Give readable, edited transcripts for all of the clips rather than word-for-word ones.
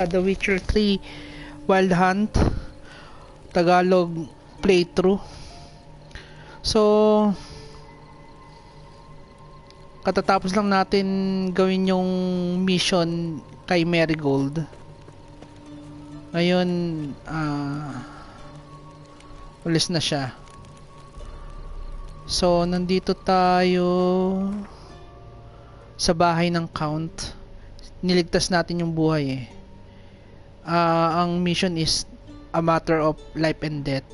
The Witcher 3 Wild Hunt Tagalog playthrough. So katatapos lang natin gawin yung mission kay Marigold. Ngayon ulis na siya. So nandito tayo sa bahay ng Count. Niligtas natin yung buhay eh. Ang mission is a matter of life and death.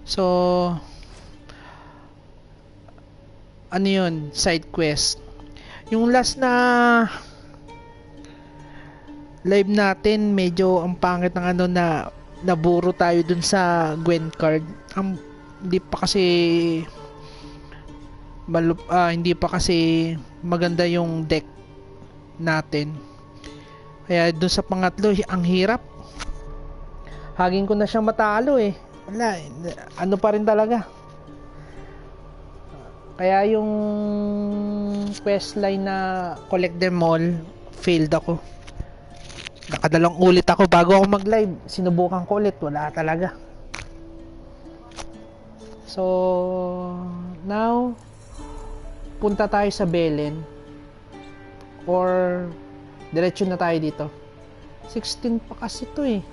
So ano yun? Side quest. Yung last na live natin, medyo ang pangit ng ano na naburo tayo dun sa Gwen card. Hindi pa kasi maganda yung deck natin. Kaya dun sa pangatlo, ang hirap. Hagin ko na siyang matalo eh. Wala, ano pa rin talaga. Kaya yung questline na collect them all, failed ako. Nakadalawang ulit ako bago ako mag-live. Sinubukan ko ulit, wala talaga. So now punta tayo sa Belen or diretso na tayo dito. 16 pa kasi to eh.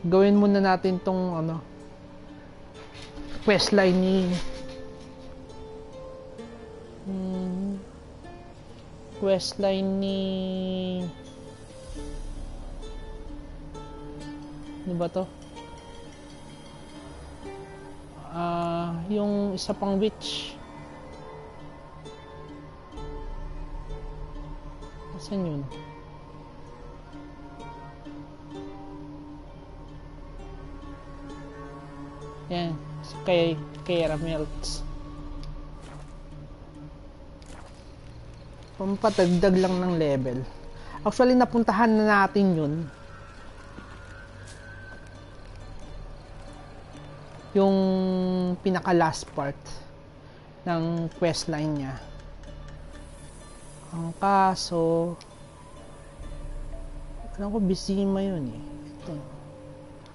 Gawin muna natin tong questline ni ano ba to? Yung isa pang witch. Saan yun? Yan, kay Ramelts. Pampatagdag lang ng level. Actually, napuntahan na natin yun. Yung pinaka last part ng questline niya. Ang kaso, alam ko Bisima yun eh. Ito.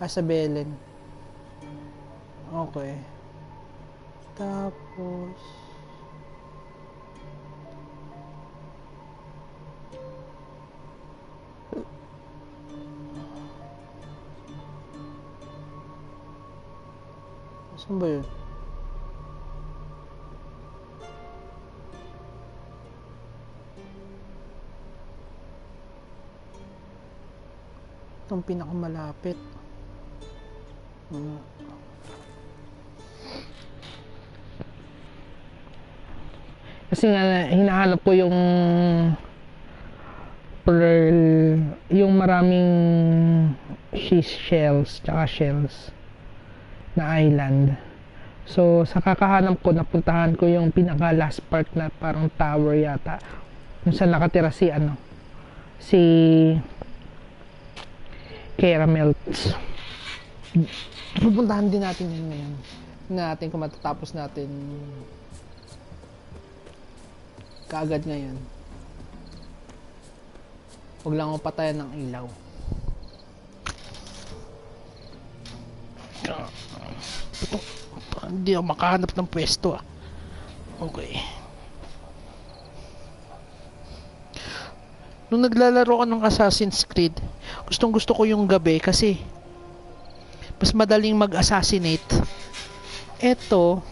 Sa Belen. Okay. Tapos saan ba yun? Itong pinakamalapit. Kasi nga hinahanap ko yung pearl, yung maraming shells na island. So sa kakahanap ko, napuntahan ko yung pinaka last part na parang tower yata, kung saan nakatira si Caramelts. Pupuntahan din natin yun ngayon. Natin kung matatapos natin kaagad ngayon. Huwag lang ako patayan ng ilaw. Hindi ako makahanap ng pwesto ah. Okay. Nung naglalaro ko ng Assassin's Creed, gustong gusto ko yung gabi kasi mas madaling mag-assassinate. Eto,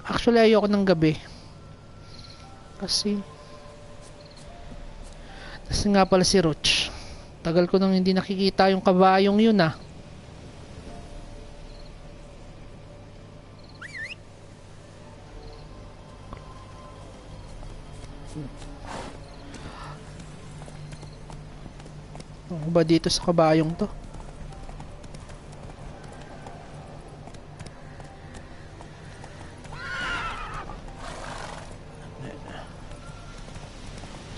actually ayoko ng gabi. Kasi nga pala si Roach. Tagal ko nang hindi nakikita yung kabayong yun ah. Ano ba dito sa kabayong to?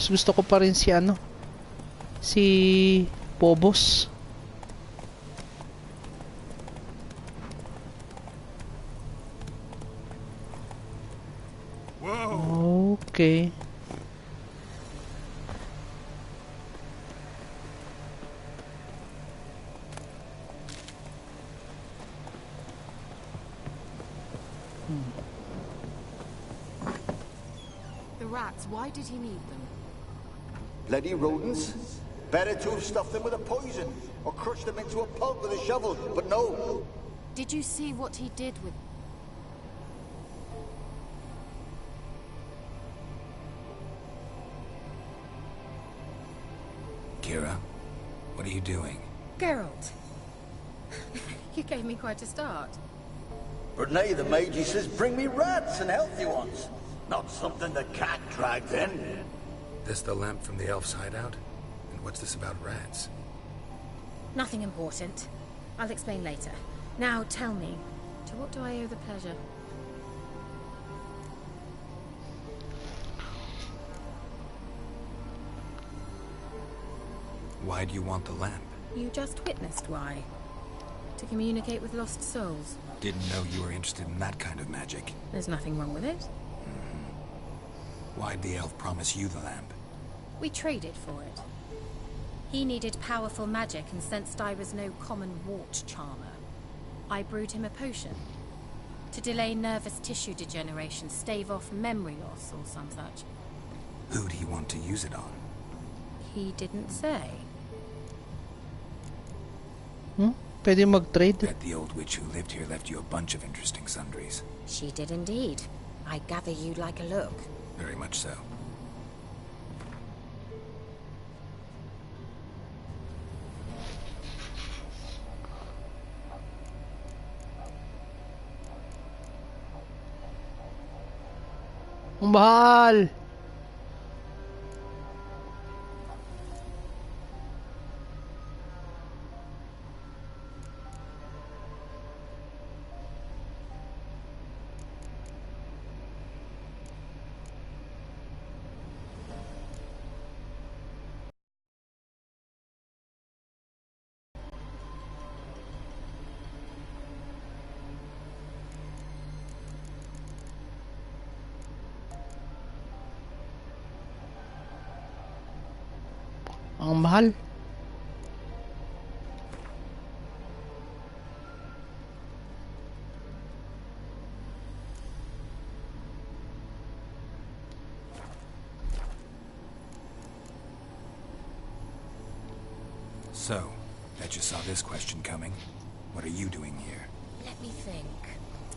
mas gusto ko pa rin si ano, si Pobos. Okay. The rats, why did he need them? Bloody rodents. Better to have stuffed them with a poison, or crushed them into a pulp with a shovel, but no. Did you see what he did with... Kira, what are you doing? Geralt. You gave me quite a start. But nay, the mage, he says, bring me rats and healthy ones. Not something the cat dragged in. This the lamp from the elf's hideout? And what's this about rats? Nothing important. I'll explain later. Now tell me, to what do I owe the pleasure? Why do you want the lamp? You just witnessed why. To communicate with lost souls. Didn't know you were interested in that kind of magic. There's nothing wrong with it. Why'd the elf promise you the lamp? We traded for it. He needed powerful magic and sensed I was no common wart charmer. I brewed him a potion. To delay nervous tissue degeneration, stave off memory loss or some such. Who'd he want to use it on? He didn't say. Pwede mag-trade. Bet the old witch who lived here left you a bunch of interesting sundries. She did indeed. I gather you'd like a look. Very much so. Ang mahal! Ang mahal. So, bet you saw this question coming. What are you doing here? Let me think.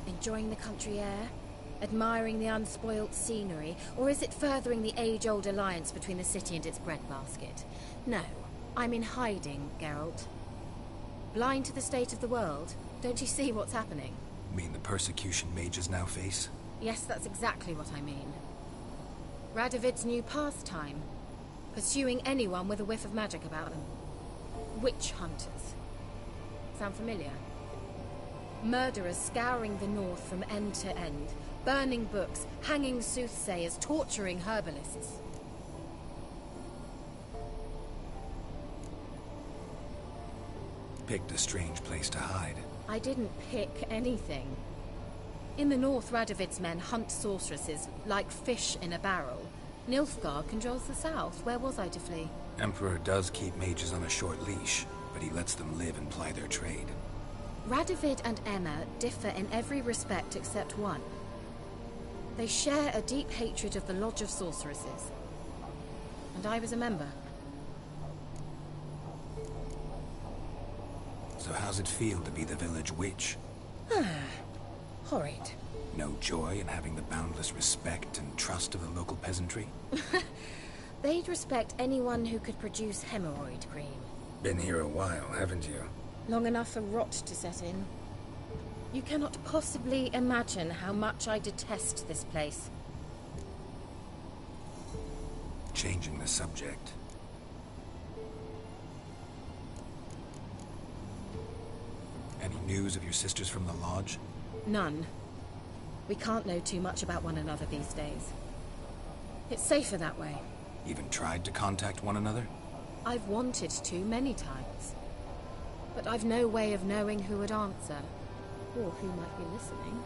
Enjoying the country air? Admiring the unspoilt scenery? Or is it furthering the age-old alliance between the city and its breadbasket? No, I'm in hiding, Geralt. Blind to the state of the world? Don't you see what's happening? Mean the persecution mages now face? Yes, that's exactly what I mean. Radovid's new pastime. Pursuing anyone with a whiff of magic about them. Witch hunters. Sound familiar? Murderers scouring the north from end to end. Burning books, hanging soothsayers, torturing herbalists. Picked a strange place to hide. I didn't pick anything. In the north, Radovid's men hunt sorceresses like fish in a barrel. Nilfgaard controls the south. Where was I to flee? Emperor does keep mages on a short leash, but he lets them live and ply their trade. Radovid and Emma differ in every respect except one. They share a deep hatred of the Lodge of Sorceresses. And I was a member. So how's it feel to be the village witch? Horrid. No joy in having the boundless respect and trust of the local peasantry? They'd respect anyone who could produce hemorrhoid cream. Been here a while, haven't you? Long enough for rot to set in. You cannot possibly imagine how much I detest this place. Changing the subject. Any news of your sisters from the lodge? None. We can't know too much about one another these days. It's safer that way. Even tried to contact one another? I've wanted to many times. But I've no way of knowing who would answer, or who might be listening.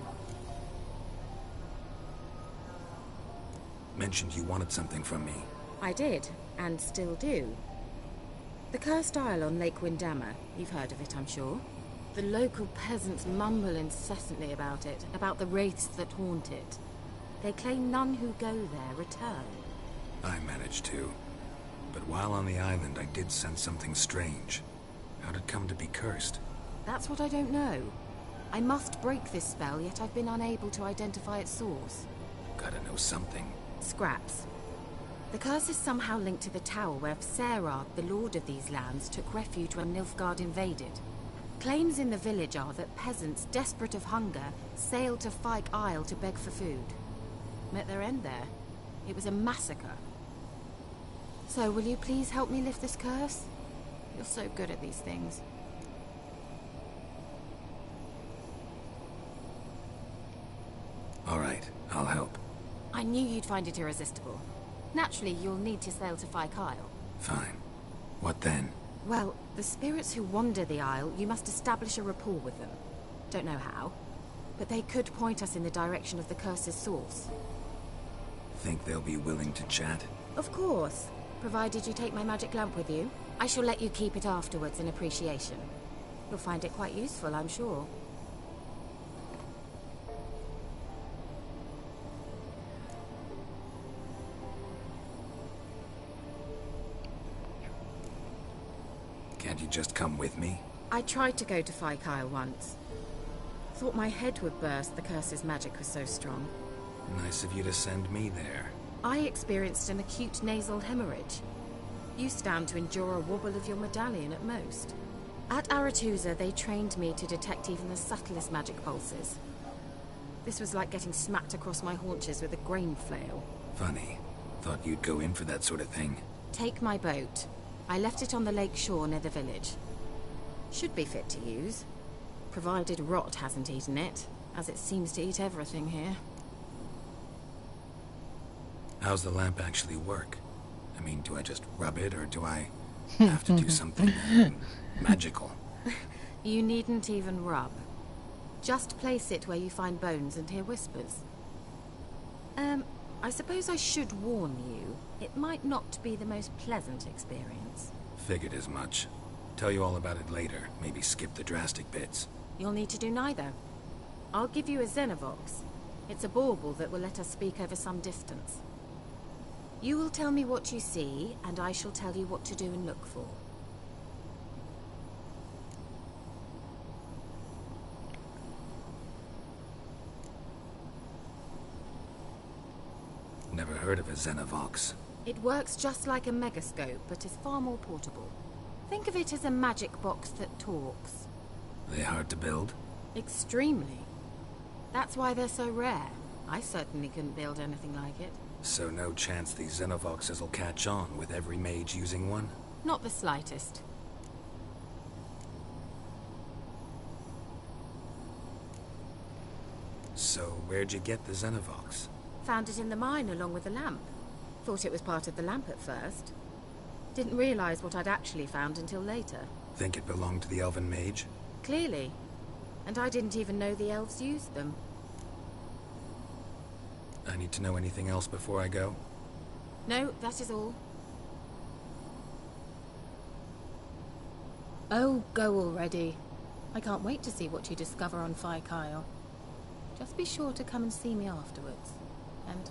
Mentioned you wanted something from me. I did, and still do. The Cursed Isle on Lake Windammer. You've heard of it, I'm sure. The local peasants mumble incessantly about it, about the wraiths that haunt it. They claim none who go there return. I managed to. But while on the island, I did sense something strange. How'd it come to be cursed? That's what I don't know. I must break this spell, yet I've been unable to identify its source. Gotta know something. Scraps. The curse is somehow linked to the tower where Serad, the lord of these lands, took refuge when Nilfgaard invaded. Claims in the village are that peasants, desperate of hunger, sailed to Fyke Isle to beg for food. Met their end there. It was a massacre. So, will you please help me lift this curse? You're so good at these things. All right, I'll help. I knew you'd find it irresistible. Naturally, you'll need to sail to Fyke Isle. Fine. What then? Well, the spirits who wander the Isle, you must establish a rapport with them. Don't know how, but they could point us in the direction of the curse's source. Think they'll be willing to chat? Of course, provided you take my magic lamp with you. I shall let you keep it afterwards in appreciation. You'll find it quite useful, I'm sure. Can't you just come with me? I tried to go to Fyke Isle once. Thought my head would burst, the curse's magic was so strong. Nice of you to send me there. I experienced an acute nasal hemorrhage. You stand to endure a wobble of your medallion at most. At Aretusa, they trained me to detect even the subtlest magic pulses. This was like getting smacked across my haunches with a grain flail. Funny. Thought you'd go in for that sort of thing. Take my boat. I left it on the lake shore near the village. Should be fit to use, provided rot hasn't eaten it, as it seems to eat everything here. How's the lamp actually work? I mean, do I just rub it, or do I have to do something magical? You needn't even rub. Just place it where you find bones and hear whispers. I suppose I should warn you, it might not be the most pleasant experience. Figured as much. Tell you all about it later, maybe skip the drastic bits. You'll need to do neither. I'll give you a Xenovox. It's a bauble that will let us speak over some distance. You will tell me what you see, and I shall tell you what to do and look for. Never heard of a Xenovox. It works just like a megascope, but is far more portable. Think of it as a magic box that talks. They hard to build? Extremely. That's why they're so rare. I certainly couldn't build anything like it. So no chance these Xenovoxes will catch on with every mage using one? Not the slightest. So where'd you get the Xenovox? Found it in the mine along with the lamp. Thought it was part of the lamp at first. Didn't realize what I'd actually found until later. Think it belonged to the elven mage? Clearly. And I didn't even know the elves used them. I need to know anything else before I go? No, that is all. Oh, go already. I can't wait to see what you discover on Fyke Isle. Just be sure to come and see me afterwards. And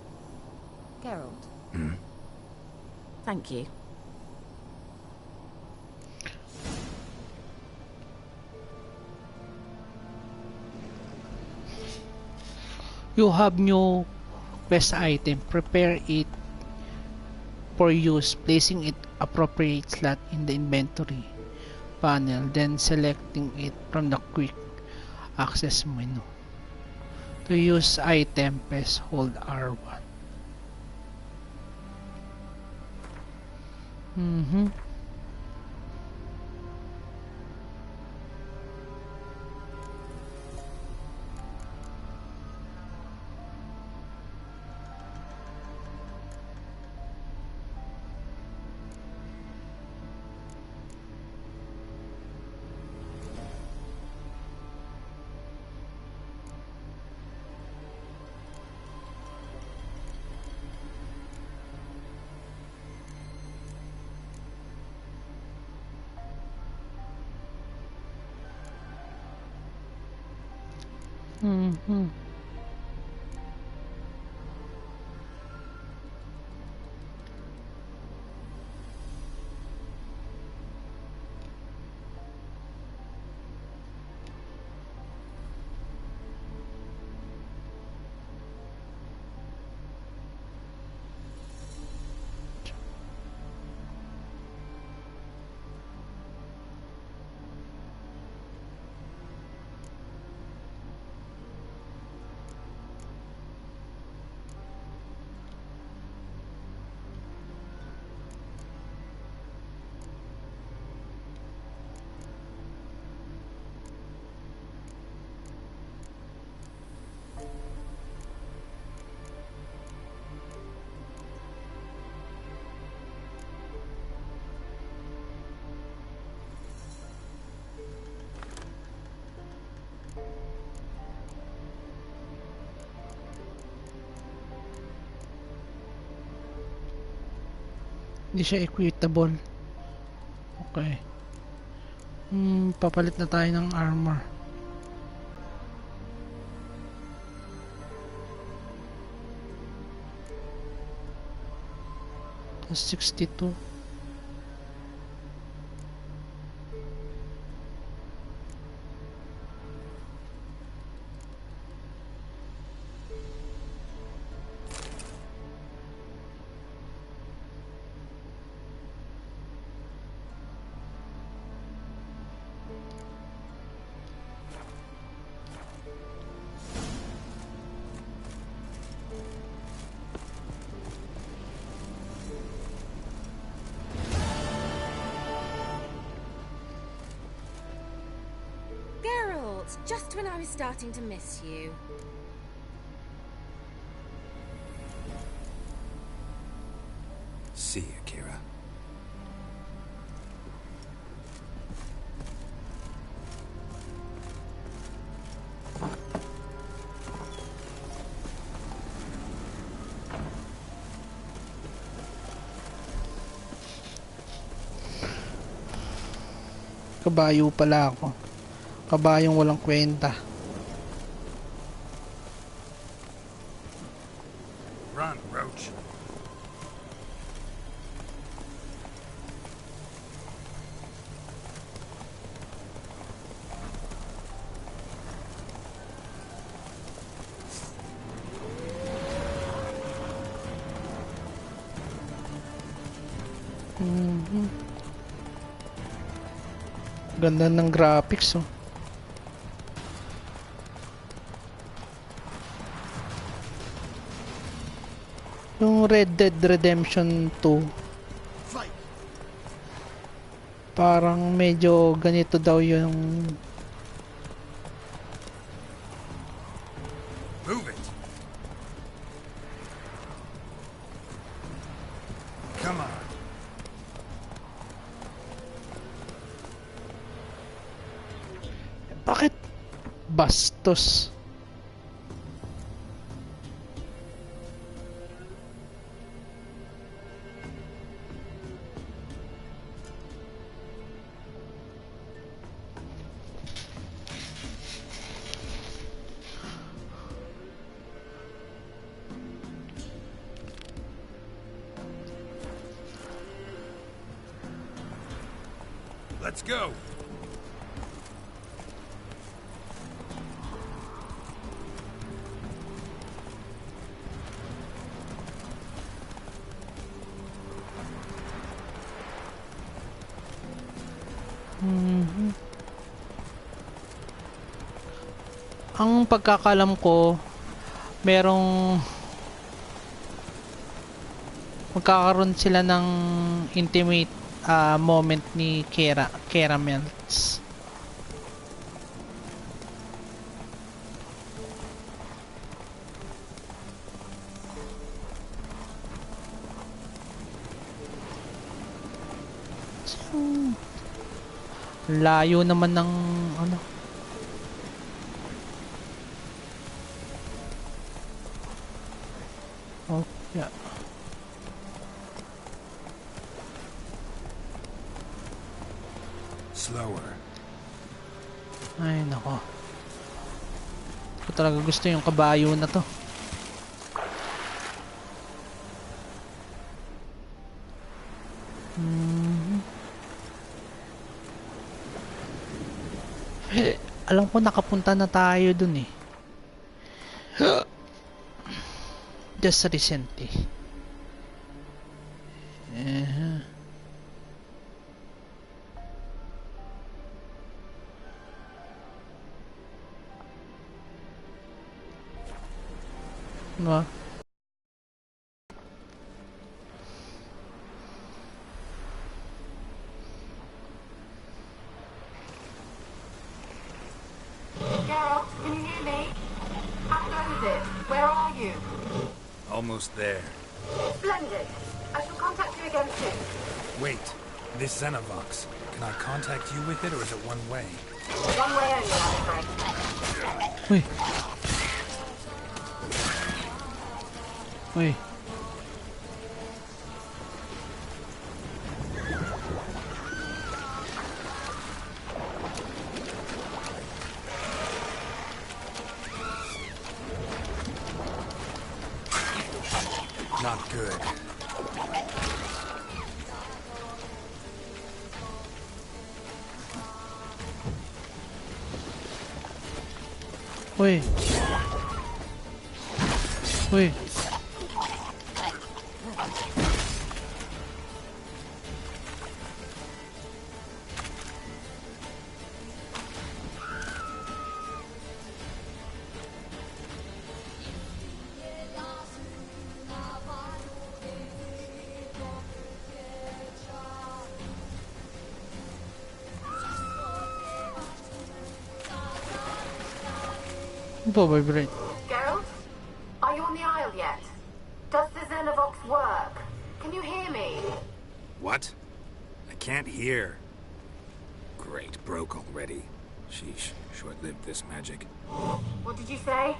Geralt. Thank you. You have new quest item. Prepare it for use, placing it appropriate slot in the inventory panel, then selecting it from the quick access menu. To use item, press hold R1. Mhm. Hindi siya equitable. Okay. Papalit na tayo ng armor. Plus 62. Geralt, just when I was starting to miss you. See you, Kira. Kabayo pala ako. Kabayong walang kwenta. Run, Roach. Ganda ng graphics, oh. Yung Red Dead Redemption 2, parang medyo ganito daw yung Move it. Come on. bakit bastos. Let's go. Ang pagkakalam ko, merong magkakaroon sila ng intimate moment ni Kera Melts. Layo naman ng ano. Oh, yeah. Slower. Ay, nako. Ko talaga gusto yung kabayo na to. Alam ko nakapunta na tayo dun eh. Just recently. Diba? Geralt, can you hear me? How close is it? Where are you? Almost there. Splendid. I shall contact you again soon. Wait, this Xenovox. Can I contact you with it, or is it one way? One way only, I'm afraid. Uy. Uy. Not good. Uy. Uy. Vibrate. Geralt? Are you on the Isle yet? Does the Xenovox work? Can you hear me? What? I can't hear. Great, broke already. Sheesh, short-lived this magic. What did you say?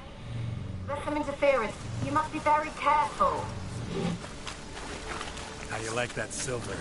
There's some interference. You must be very careful. How do you like that silver?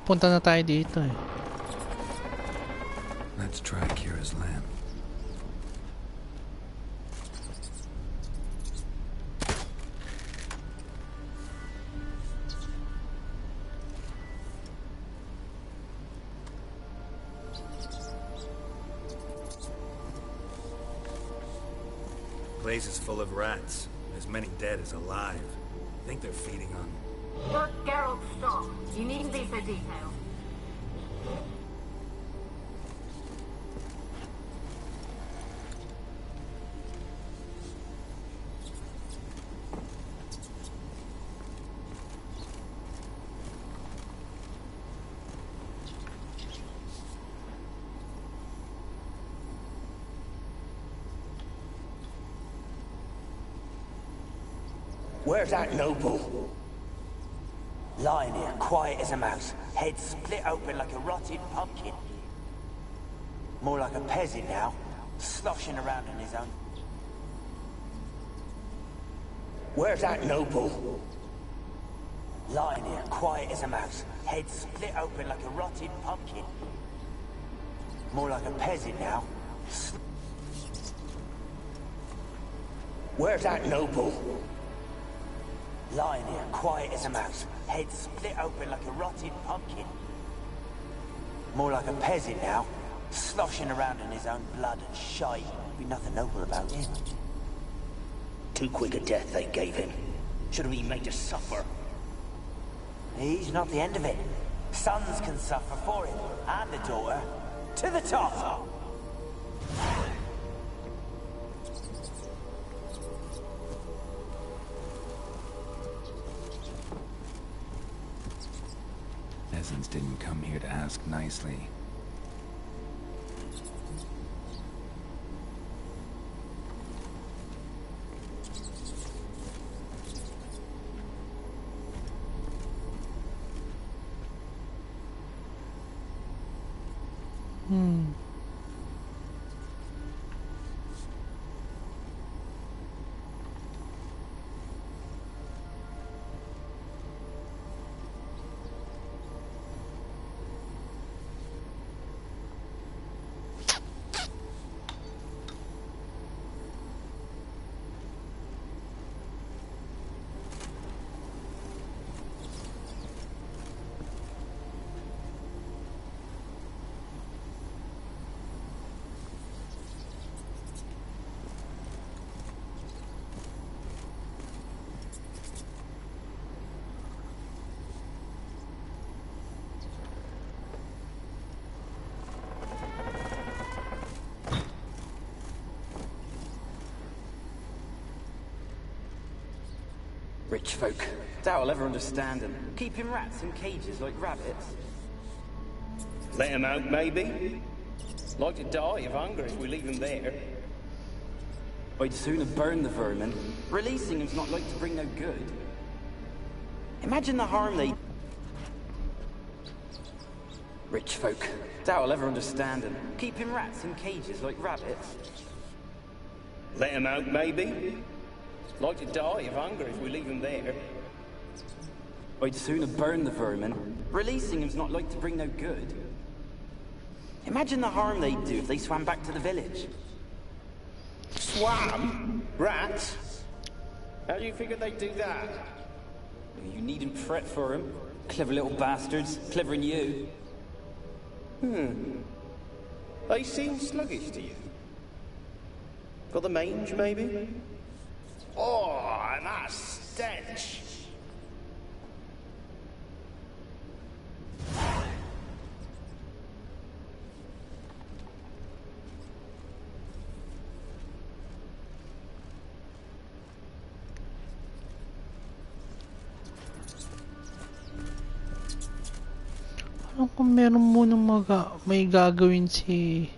Punta na tayo dito eh. Let's try Kira's lamp. Place is full of rats. As many dead as alive. I think they're feeding on... Look, Geralt, stop. You needn't be so detailed. Where's that noble? Lying here, quiet as a mouse, head split open like a rotted pumpkin. More like a peasant now, sloshing around on his own. Where's that noble? Lying here, quiet as a mouse, head split open like a rotted pumpkin. More like a peasant now. Where's that noble? Lying here, quiet as a mouse, head split open like a rotted pumpkin. More like a peasant now, sloshing around in his own blood and shite. Be nothing noble about him. Too quick a death they gave him. Should have been made to suffer. He's not the end of it. Sons can suffer for him, and the daughter. To the top! Peasants didn't come here to ask nicely. Rich folk. Doubt I'll ever understand them. Keeping rats in cages like rabbits. Let him out, maybe? Like to die of hunger if we leave him there. I'd sooner burn the vermin. Releasing him's not like to bring no good. Imagine the harm they... Rich folk. Doubt I'll ever understand them. Keeping rats in cages like rabbits. Let him out, maybe? Like to die of hunger if we leave him there. I'd sooner burn the vermin. Releasing him's not like to bring no good. Imagine the harm they'd do if they swam back to the village. Swam? Rats? How do you figure they'd do that? You needn't fret for him. Clever little bastards. Clever than you. They seem sluggish to you. Got the mange, maybe? Oh, and that stench! Alam kung meron munang may gagawin si...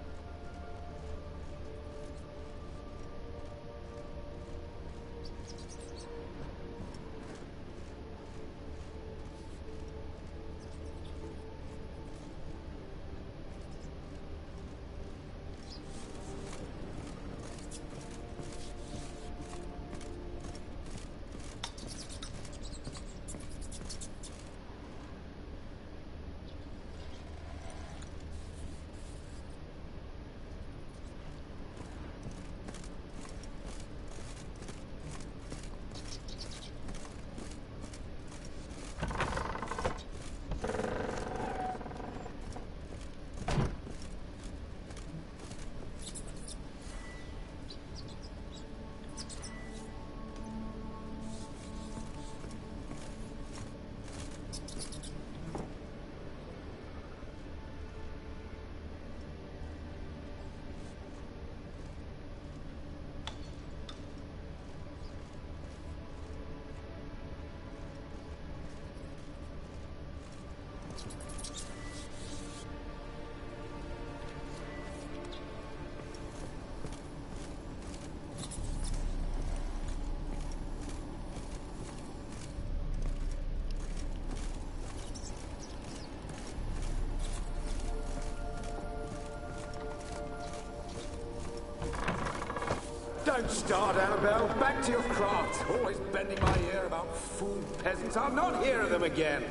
Don't start, Annabelle. Back to your craft. Always bending my ear about fool peasants. I'll not hear of them again.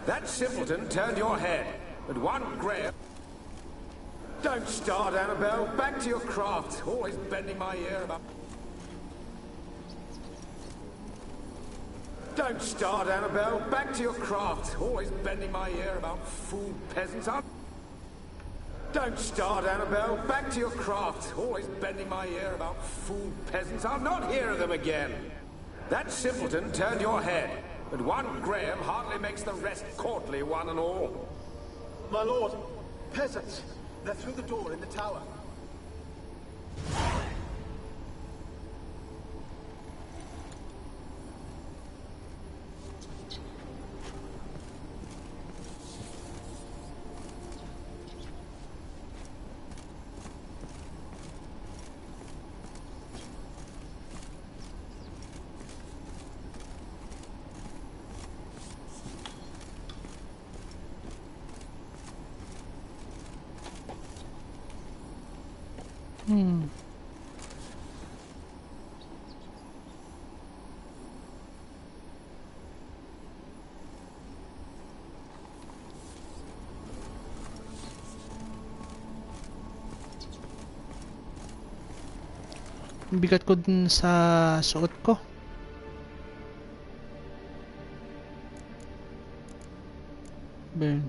That simpleton turned your head, but one grey... Don't start, Annabelle. Back to your craft. Always bending my ear about... Don't start, Annabelle. Back to your craft. Always bending my ear about fool peasants. Don't start, Annabelle. Back to your craft. Always bending my ear about fool peasants. I'll not hear of them again. That simpleton turned your head, but one Graham hardly makes the rest courtly, one and all. My lord, peasants. They're through the door in the tower. Bigat ko dun sa suot ko. Burn.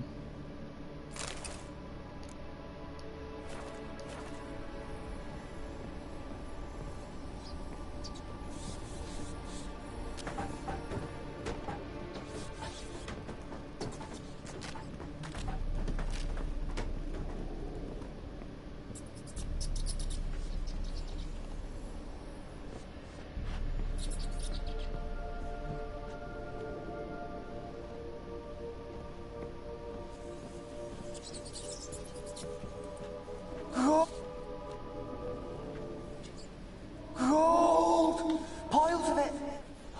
Gold! Piles of it!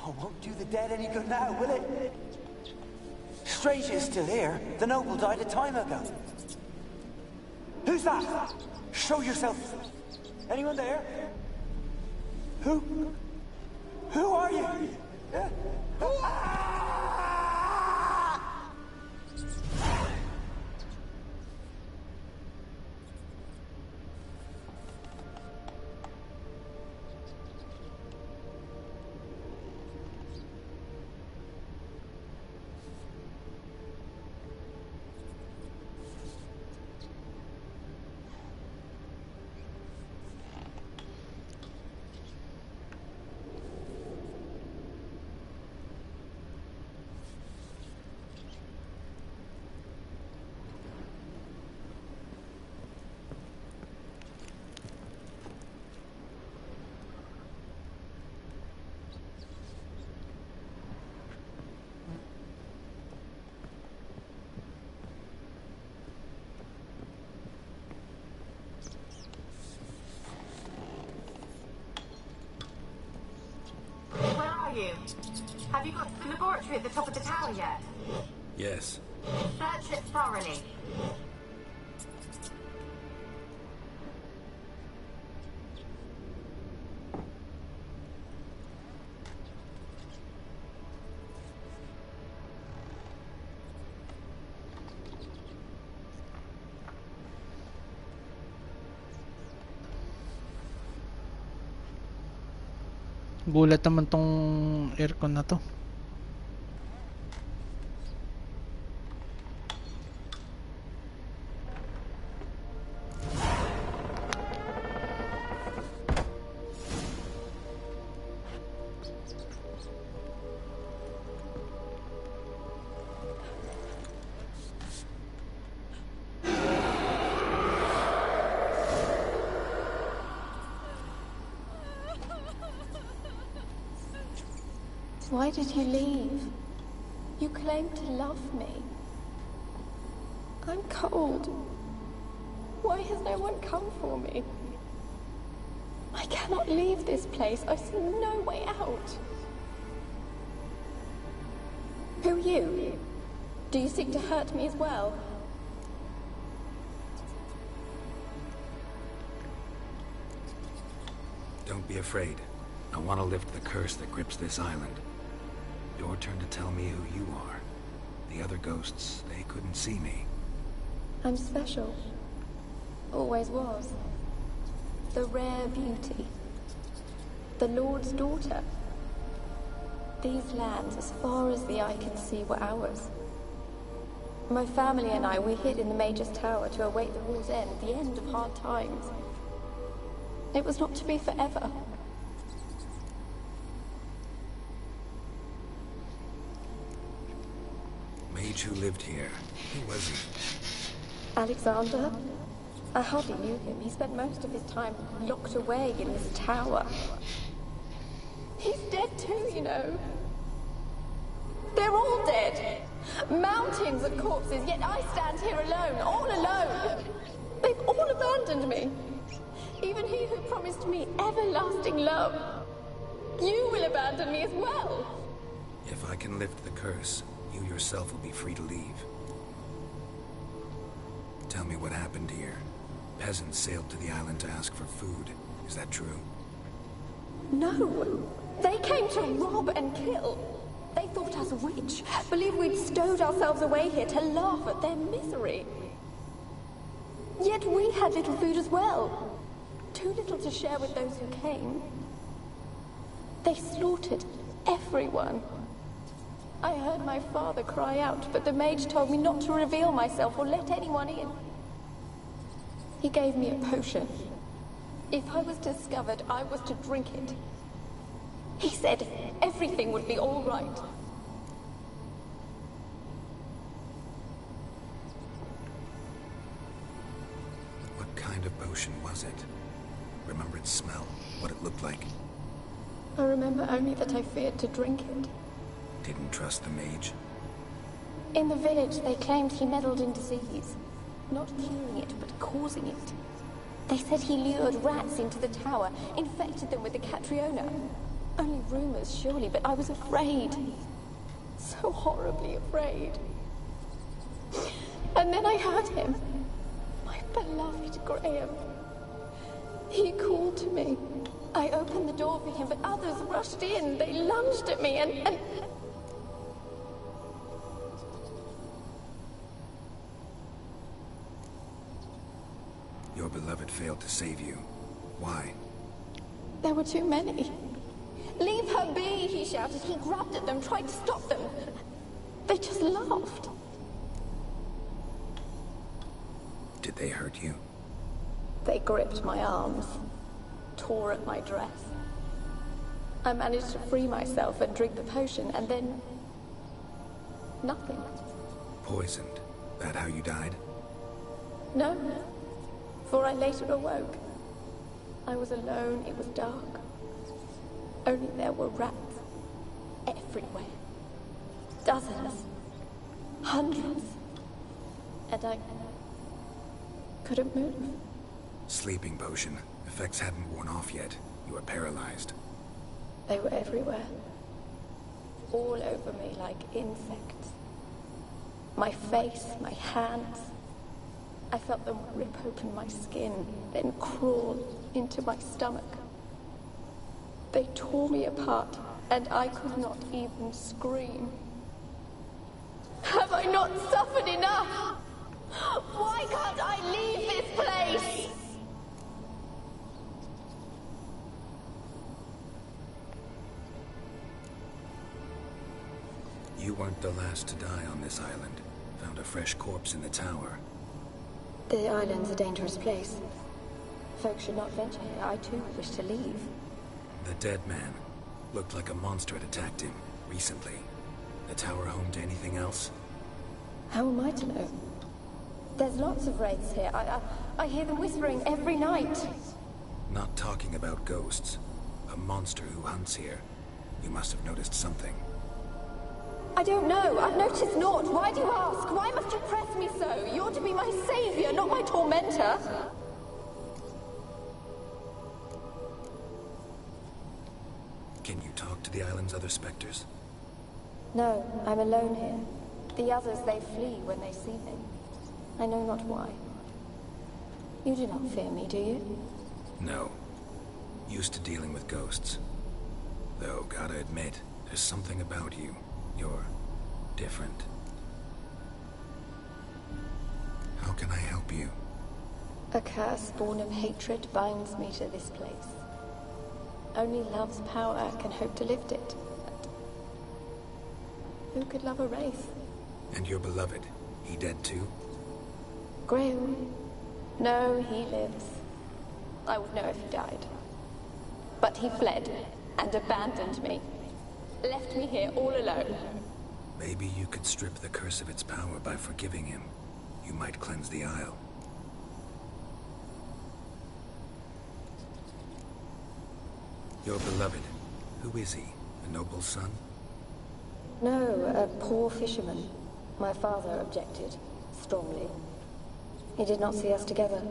Oh, won't do the dead any good now, will it? Strange it's still here. The noble died a time ago. Who's that? Show yourself. Anyone there? Who? Who are you? You? Have you got to the laboratory at the top of the tower yet? Yes. Search it thoroughly. Gulat naman tong aircon na to. Why did you leave? You claimed to love me. I'm cold. Why has no one come for me? I cannot leave this place. I see no way out. Who are you? Do you seek to hurt me as well? Don't be afraid. I want to lift the curse that grips this island. Your turn to tell me who you are. The other ghosts, they couldn't see me. I'm special. Always was. The rare beauty. The Lord's daughter. These lands, as far as the eye could see, were ours. My family and I, we hid in the Major's Tower to await the war's end, the end of hard times. It was not to be forever. Mage who lived here. Who was he? Alexander? I hardly knew him. He spent most of his time locked away in this tower. He's dead too, you know. They're all dead. Mountains of corpses, yet I stand here alone, all alone. They've all abandoned me. Even he who promised me everlasting love. You will abandon me as well. If I can lift the curse, you yourself will be free to leave. Tell me what happened here. Peasants sailed to the island to ask for food. Is that true? No. They came to rob and kill. They thought us rich, believed we'd stowed ourselves away here to laugh at their misery. Yet we had little food as well. Too little to share with those who came. They slaughtered everyone. I heard my father cry out, but the mage told me not to reveal myself or let anyone in. He gave me a potion. If I was discovered, I was to drink it. He said everything would be all right. What kind of potion was it? Remember its smell? What it looked like? I remember only that I feared to drink it. Didn't trust the mage? In the village, they claimed he meddled in disease. Not curing it, but causing it. They said he lured rats into the tower, infected them with the Catriona. Only rumors, surely, but I was afraid. So horribly afraid. And then I heard him. My beloved Graham. He called to me. I opened the door for him, but others rushed in. They lunged at me and... Your beloved failed to save you. Why? There were too many. Leave her be, he shouted. He grabbed at them, tried to stop them. They just laughed. Did they hurt you? They gripped my arms, tore at my dress. I managed to free myself and drink the potion, and then... nothing. Poisoned. That how you died? No, for I later awoke. I was alone, it was dark. Only there were rats everywhere. Dozens. Hundreds. And I couldn't move. Sleeping potion. Effects hadn't worn off yet. You were paralyzed. They were everywhere. All over me like insects. My face, my hands. I felt them rip open my skin, then crawl into my stomach. They tore me apart, and I could not even scream. Have I not suffered enough? Why can't I leave this place? You weren't the last to die on this island. Found a fresh corpse in the tower. The island's a dangerous place. Folks should not venture here. I too wish to leave. The dead man. Looked like a monster had attacked him, recently. The tower home to anything else? How am I to know? There's lots of wraiths here. I hear them whispering every night. Not talking about ghosts. A monster who hunts here. You must have noticed something. I don't know. I've noticed naught. Why do you ask? Why must you press me so? You're to be my savior, not my tormentor. Can you talk to the island's other specters? No, I'm alone here. The others, they flee when they see me. I know not why. You do not fear me, do you? No. Used to dealing with ghosts. Though, gotta admit, there's something about you. You're different. How can I help you? A curse born of hatred binds me to this place. Only love's power can hope to lift it. But who could love a wraith? And your beloved, he dead too? Graham? No, he lives. I would know if he died. But he fled and abandoned me. Left me here all alone. Maybe you could strip the curse of its power by forgiving him. You might cleanse the Isle. Your beloved, who is he? A noble son? No, a poor fisherman. My father objected, strongly. He did not see us together.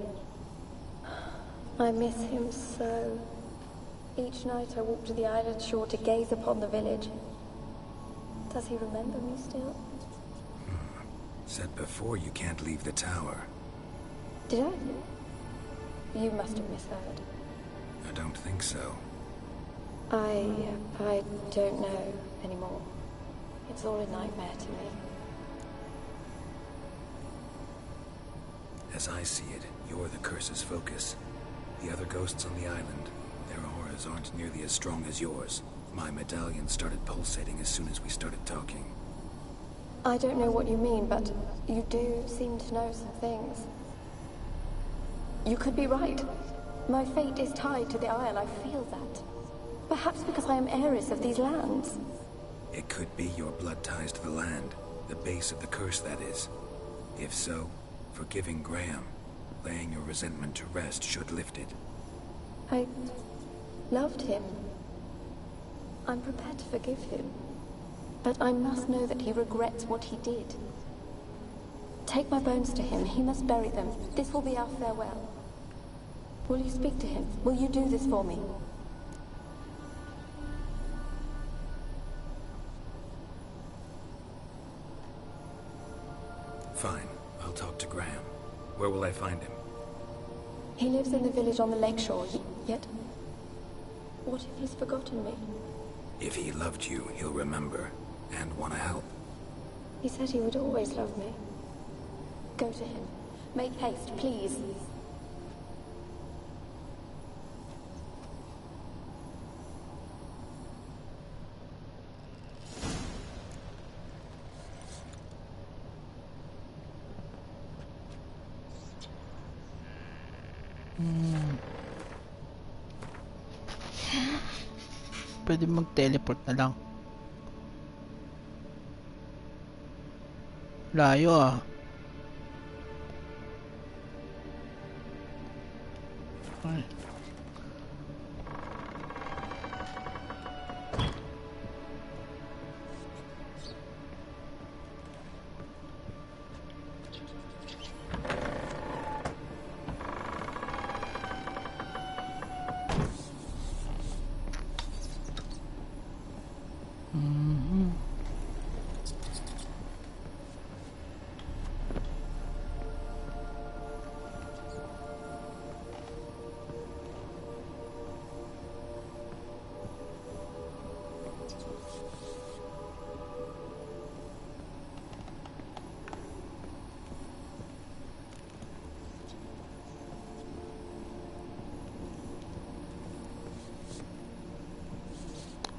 I miss him so. Each night I walk to the island shore to gaze upon the village. Does he remember me still? Said before you can't leave the tower. Did I? You must have misheard. I don't think so. I don't know anymore. It's all a nightmare to me. As I see it, you're the curse's focus. The other ghosts on the island, their auras aren't nearly as strong as yours. My medallion started pulsating as soon as we started talking. I don't know what you mean, but you do seem to know some things. You could be right. My fate is tied to the Isle, I feel that. Perhaps because I am heiress of these lands. It could be your blood ties to the land, the base of the curse, that is. If so, forgiving Graham, laying your resentment to rest should lift it. I loved him. I'm prepared to forgive him. But I must know that he regrets what he did. Take my bones to him. He must bury them. This will be our farewell. Will you speak to him? Will you do this for me? Fine. I'll talk to Graham. Where will I find him? He lives in the village on the lakeshore, yet... What if he's forgotten me? If he loved you, he'll remember, and want to help. He said he would always love me. Go to him. Make haste, please. Pwede mag-teleport na lang. Layo ah. Ay.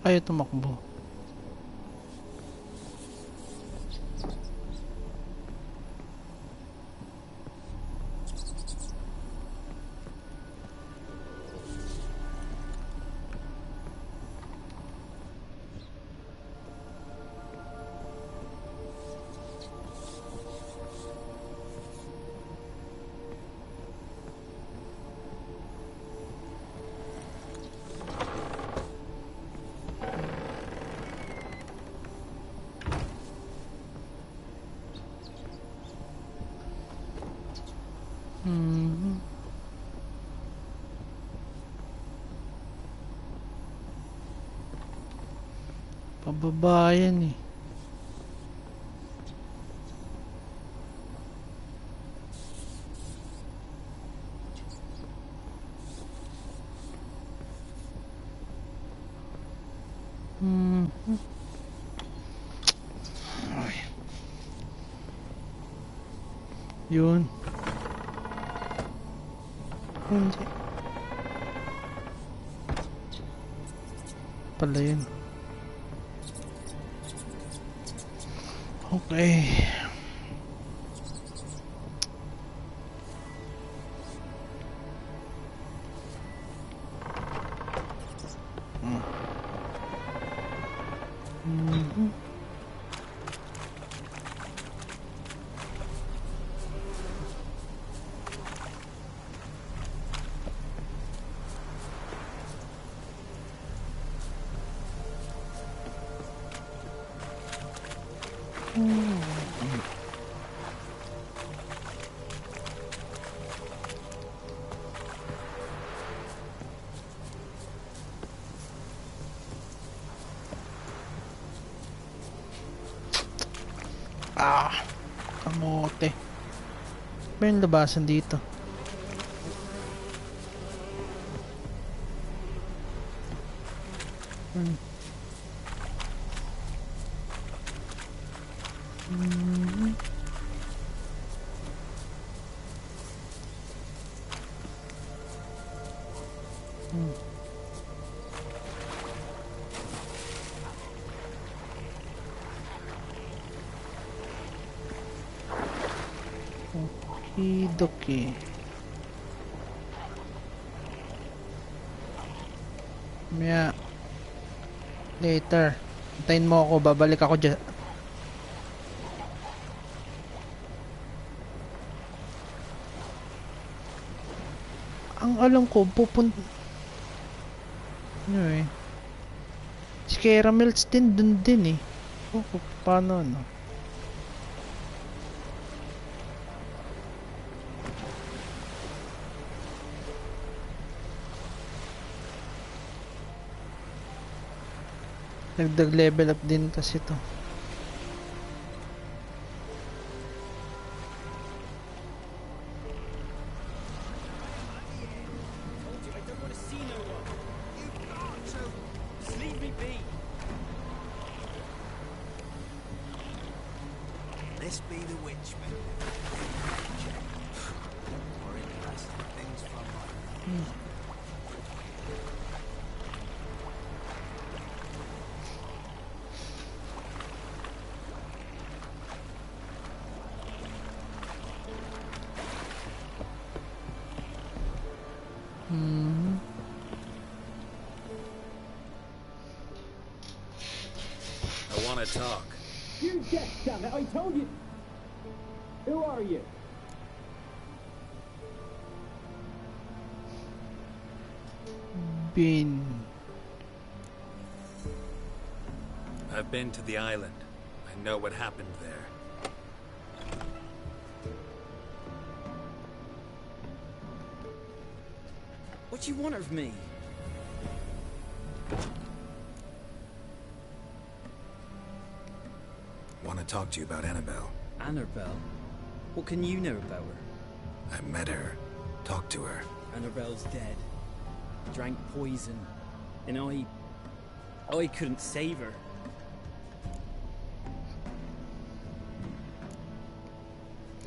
Ayaw tumakbo. Pababa yan eh. Ay. Yun. Hindi. Pala yun. Okay. Kamote. Ba yung labasan dito? Okidoki. Maya. Later. Hintayin mo ako, babalik ako dyan. Ang alam ko, ano eh. Si Caramels din, dun din eh. Oh, paano ano? Nagdag level up din kasi to. Talk. You get, damn it! I told you. Who are you? I've been to the island. I know what happened there. What do you want of me? Want to talk to you about Annabelle. Annabelle? What can you know about her? I met her. Talked to her. Annabelle's dead. Drank poison. And I couldn't save her.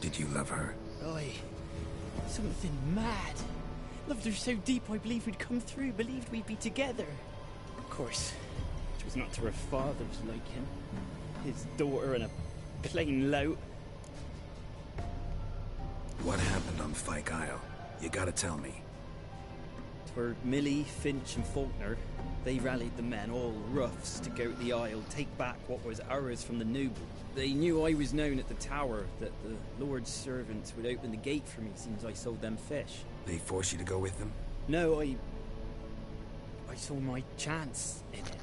Did you love her? Something mad. Loved her so deep I believed we'd come through, believed we'd be together. Of course, it was not to her father's liking. His daughter and a plain lout. What happened on Fyke Isle? You gotta tell me. For Millie, Finch and Faulkner, they rallied the men, all roughs, to go to the Isle, take back what was ours from the noble. They knew I was known at the tower, that the Lord's servants would open the gate for me as soon as I sold them fish. They forced you to go with them? No, I saw my chance in it.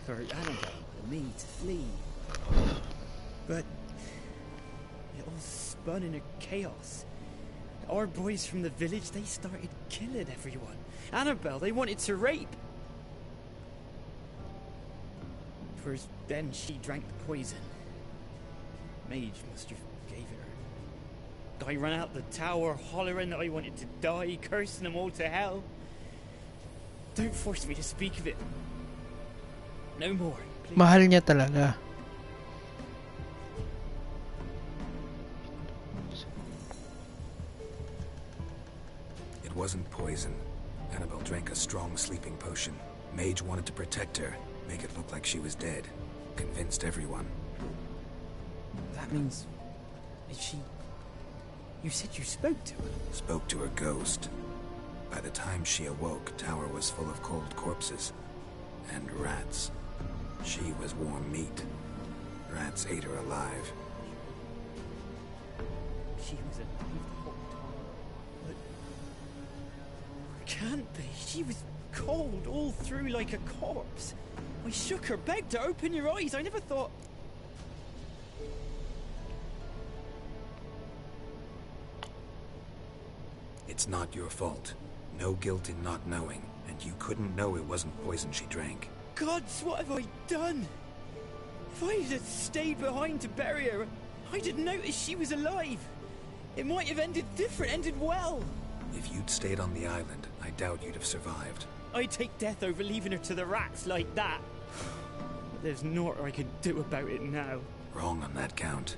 For Annabelle and me to flee. But it all spun in a chaos. Our boys from the village, they started killing everyone. Annabelle, they wanted to rape. First, then she drank the poison. Mage must have gave it her. I ran out the tower, hollering that I wanted to die, cursing them all to hell. Don't force me to speak of it. No more, please. Mahal niya talaga. It wasn't poison. Annabelle drank a strong sleeping potion. Mage wanted to protect her, make it look like she was dead. Convinced everyone. That means... Is she... You said you spoke to her? Spoke to her ghost. By the time she awoke, Tower was full of cold corpses. And rats. She was warm meat. Rats ate her alive. She was alive the whole time. But... Can't be. She was cold all through like a corpse. I shook her, begged her, open your eyes. I never thought... It's not your fault. No guilt in not knowing, and you couldn't know it wasn't poison she drank. Gods, what have I done? If I had stayed behind to bury her, I'd have noticed she was alive. It might have ended different, ended well. If you'd stayed on the island, I doubt you'd have survived. I'd take death over leaving her to the rats like that. But there's naught I can do about it now. Wrong on that count.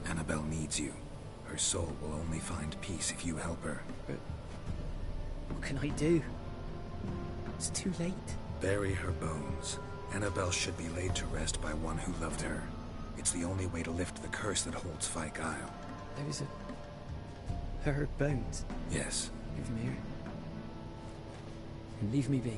Annabelle needs you. Her soul will only find peace if you help her. But what can I do? It's too late. Bury her bones. Annabelle should be laid to rest by one who loved her. It's the only way to lift the curse that holds Fyke Isle. There was her bones. Yes. Give me her. And leave me be.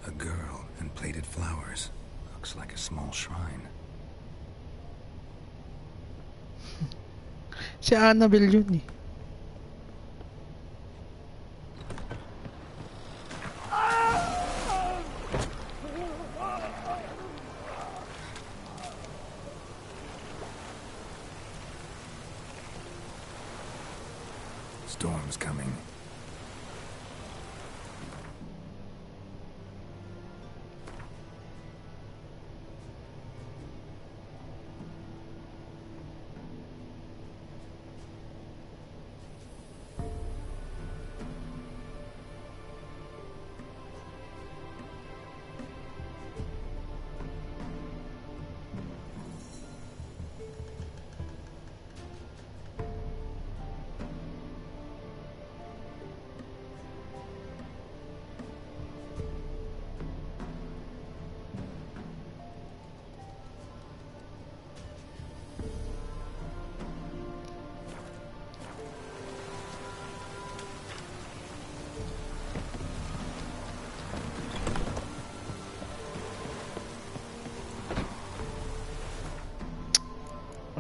A girl and plated flowers. Looks like a small shrine. Si Annabelle yun eh. Storm's coming.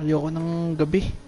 Ayoko ng gabi.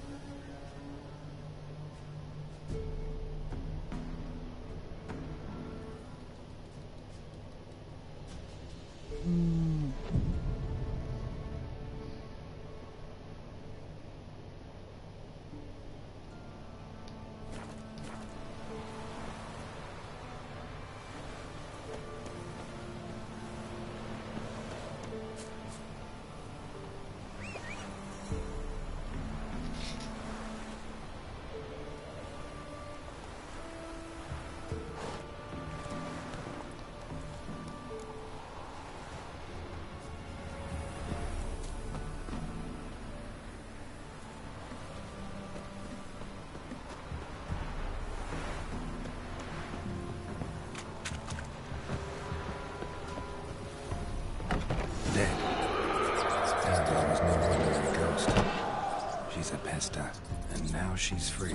And now she's free.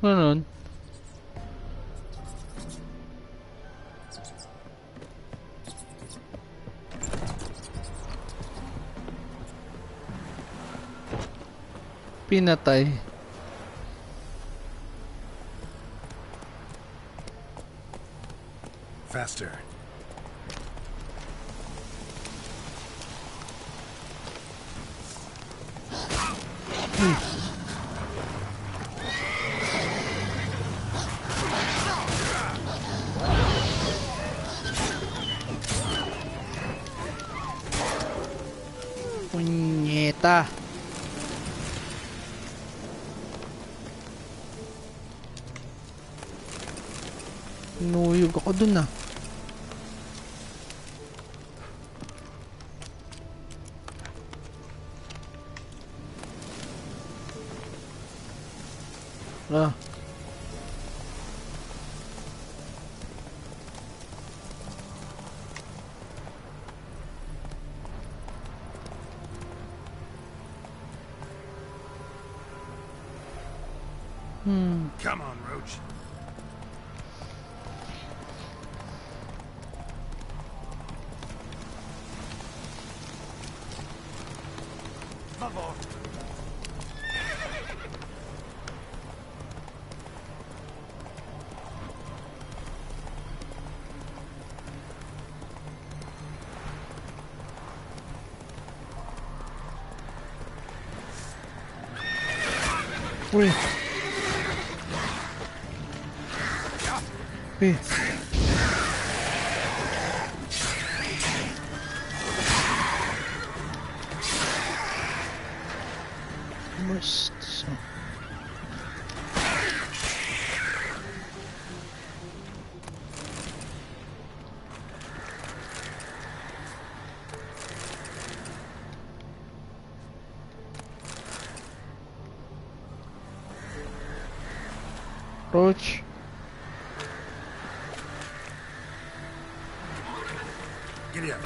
Ganon. Pinatay. Faster. Punyeta. Nuyog ako dun ah. Ah. Come on, Roach. Uy. Uy. Must so. Roach. Giddy up.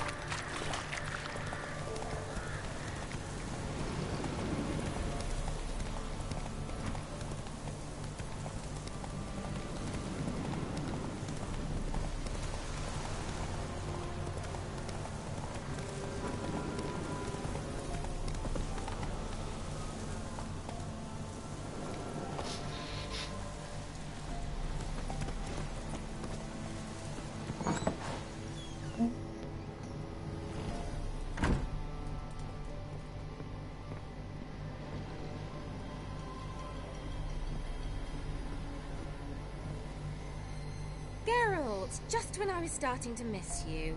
Geralt, just when I was starting to miss you.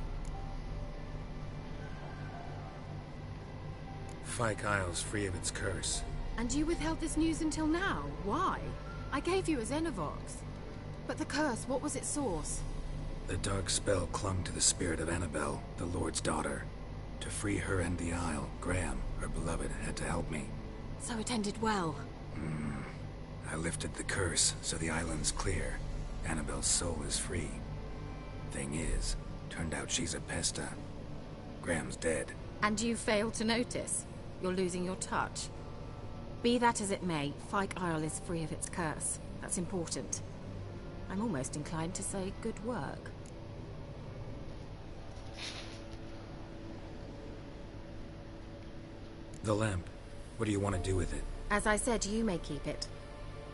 Fyke Isle's free of its curse. And you withheld this news until now? Why? I gave you a Xenovox. But the curse, what was its source? The dark spell clung to the spirit of Annabelle, the Lord's daughter. To free her and the Isle, Graham, her beloved, had to help me. So it ended well. I lifted the curse, so the island's clear. Annabelle's soul is free. Thing is, turned out she's a pesta. Graham's dead. And you failed to notice? You're losing your touch. Be that as it may, Fyke Isle is free of its curse. That's important. I'm almost inclined to say good work. The lamp. What do you want to do with it? As I said, you may keep it.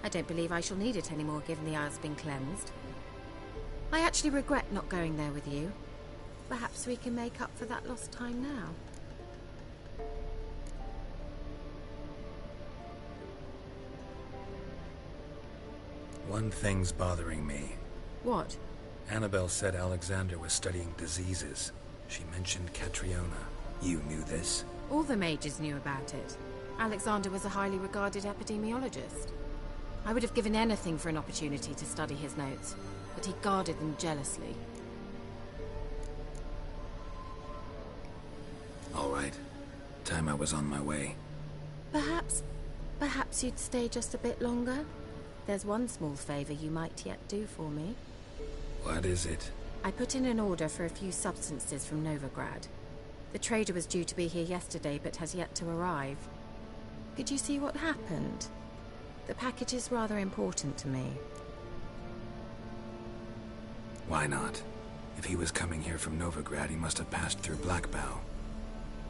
I don't believe I shall need it anymore, given the Isle's been cleansed. I actually regret not going there with you. Perhaps we can make up for that lost time now. One thing's bothering me. What? Annabelle said Alexander was studying diseases. She mentioned Catriona. You knew this? All the mages knew about it. Alexander was a highly regarded epidemiologist. I would have given anything for an opportunity to study his notes, but he guarded them jealously. All right. Time I was on my way. Perhaps you'd stay just a bit longer? There's one small favor you might yet do for me. What is it? I put in an order for a few substances from Novigrad. The trader was due to be here yesterday, but has yet to arrive. Could you see what happened? The package is rather important to me. Why not? If he was coming here from Novigrad, he must have passed through Blackbow.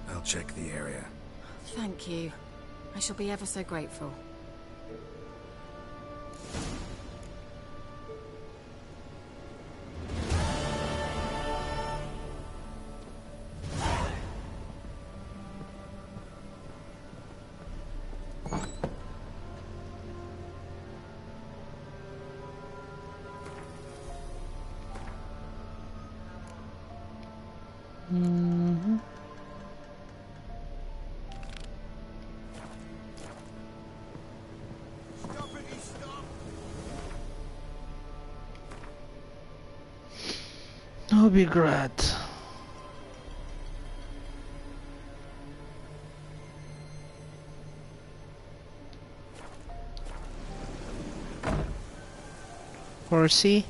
I'll check the area. Thank you. I shall be ever so grateful. Novigrad. Horsey.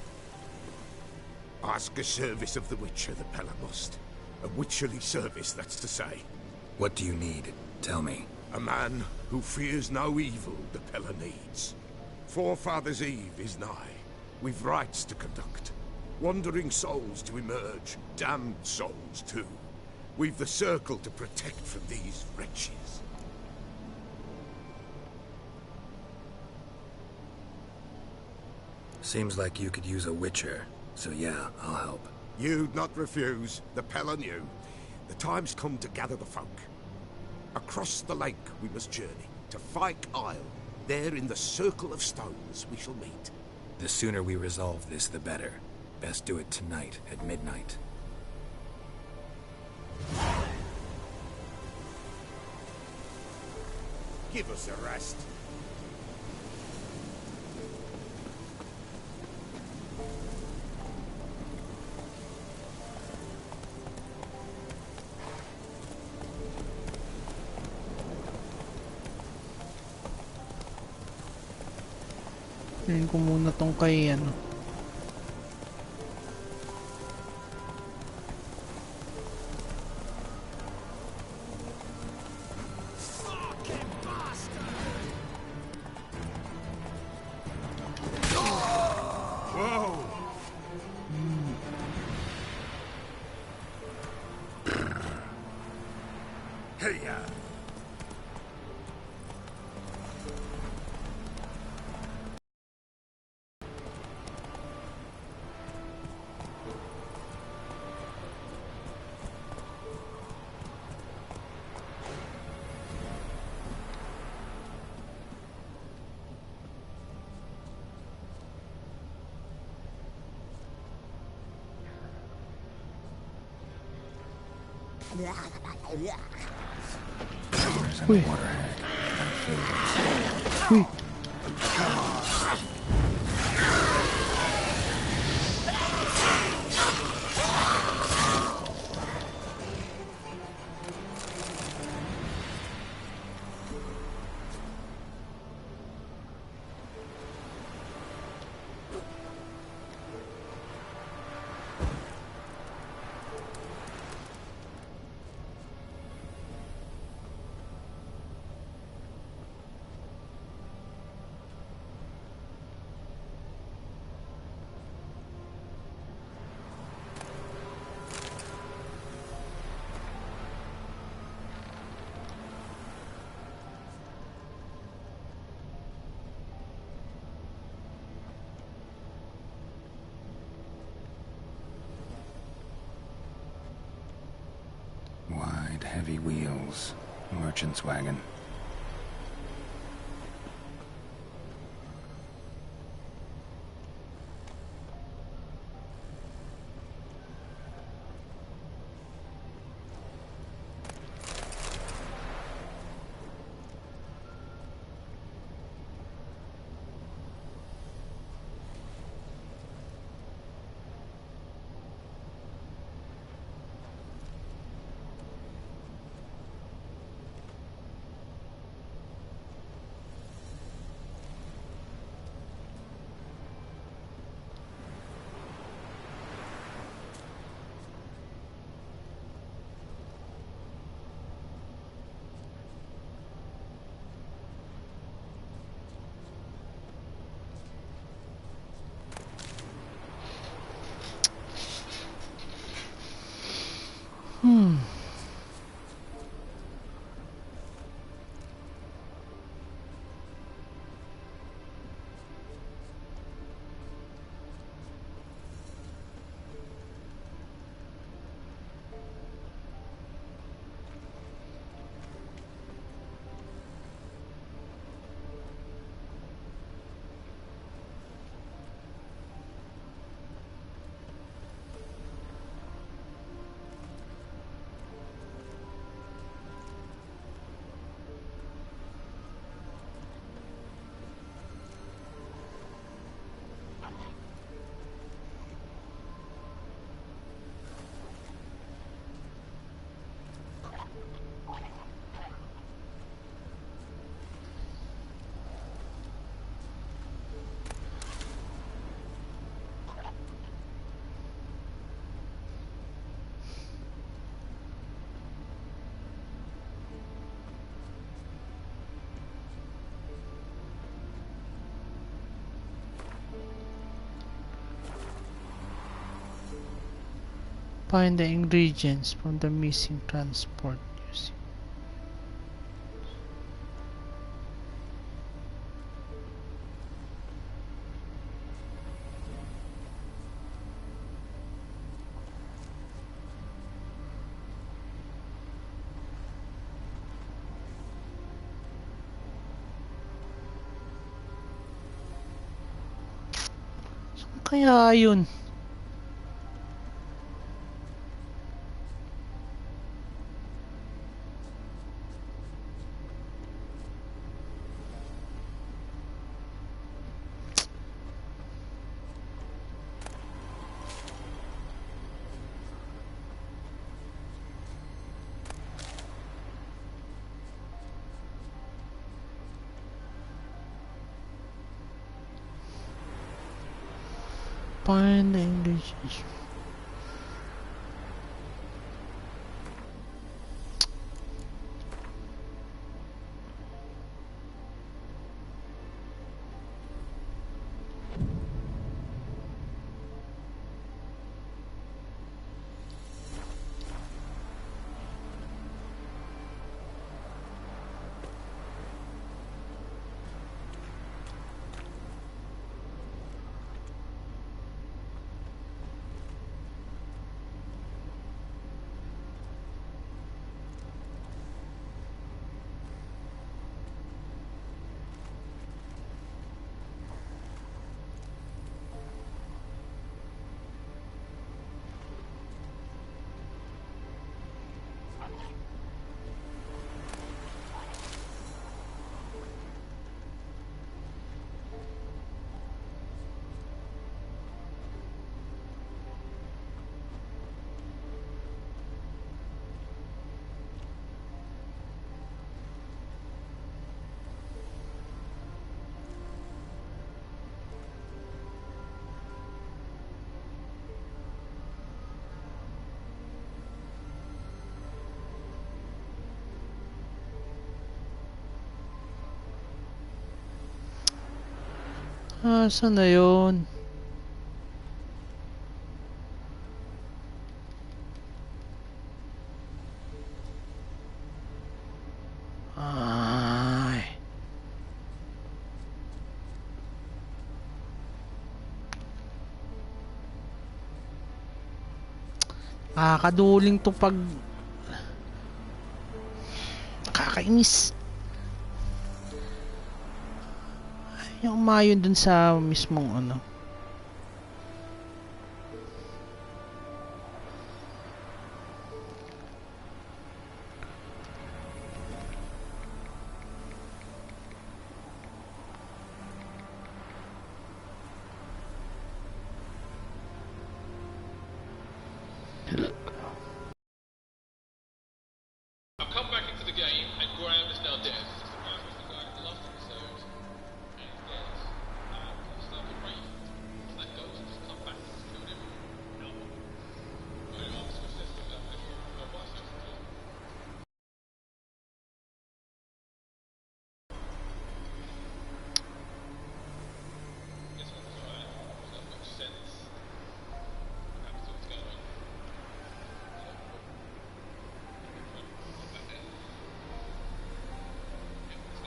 Ask a service of the Witcher, the Pella must. A witcherly service, that's to say. What do you need? Tell me. A man who fears no evil the Pella needs. Forefathers' Eve is nigh. We've rites to conduct. Wandering souls to emerge. Damned souls, too. We've the circle to protect from these wretches. Seems like you could use a witcher. So yeah, I'll help. You'd not refuse. The Pella knew. The time's come to gather the folk. Across the lake we must journey, to Fyke Isle. There in the circle of stones we shall meet. The sooner we resolve this, the better. Best do it tonight, at midnight. Give us a rest. Tingnan ko muna tong kay ano. Uy. Uy. Wide, heavy wheels. Merchant's wagon. Find the ingredients from the missing transport music. Saan kaya yun? Find the ingredients. Saan na yun? Ay. Nakakaduling to pag nakakainis. Yung umayon dun sa mismong ano. I've come back into the game and Graham is now dead. Graham was the guy from the last episode and he's dead. It's like a wraith. That ghost just come back and just killed him. No. Only answer was just that. No, what's that? This one's alright. Does that make sense? I'm happy to what's going on.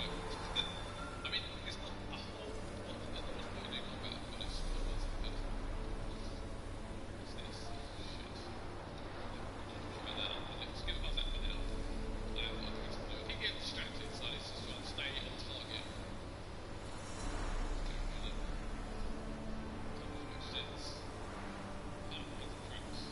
I mean, it's not a whole lot that there was putting on about, but it's what was it? What's this? Shit. Try that up and let's get past that for now. I have got things to do. If he gets distracted, so let's just try and stay on target. Makes sense. Tracks.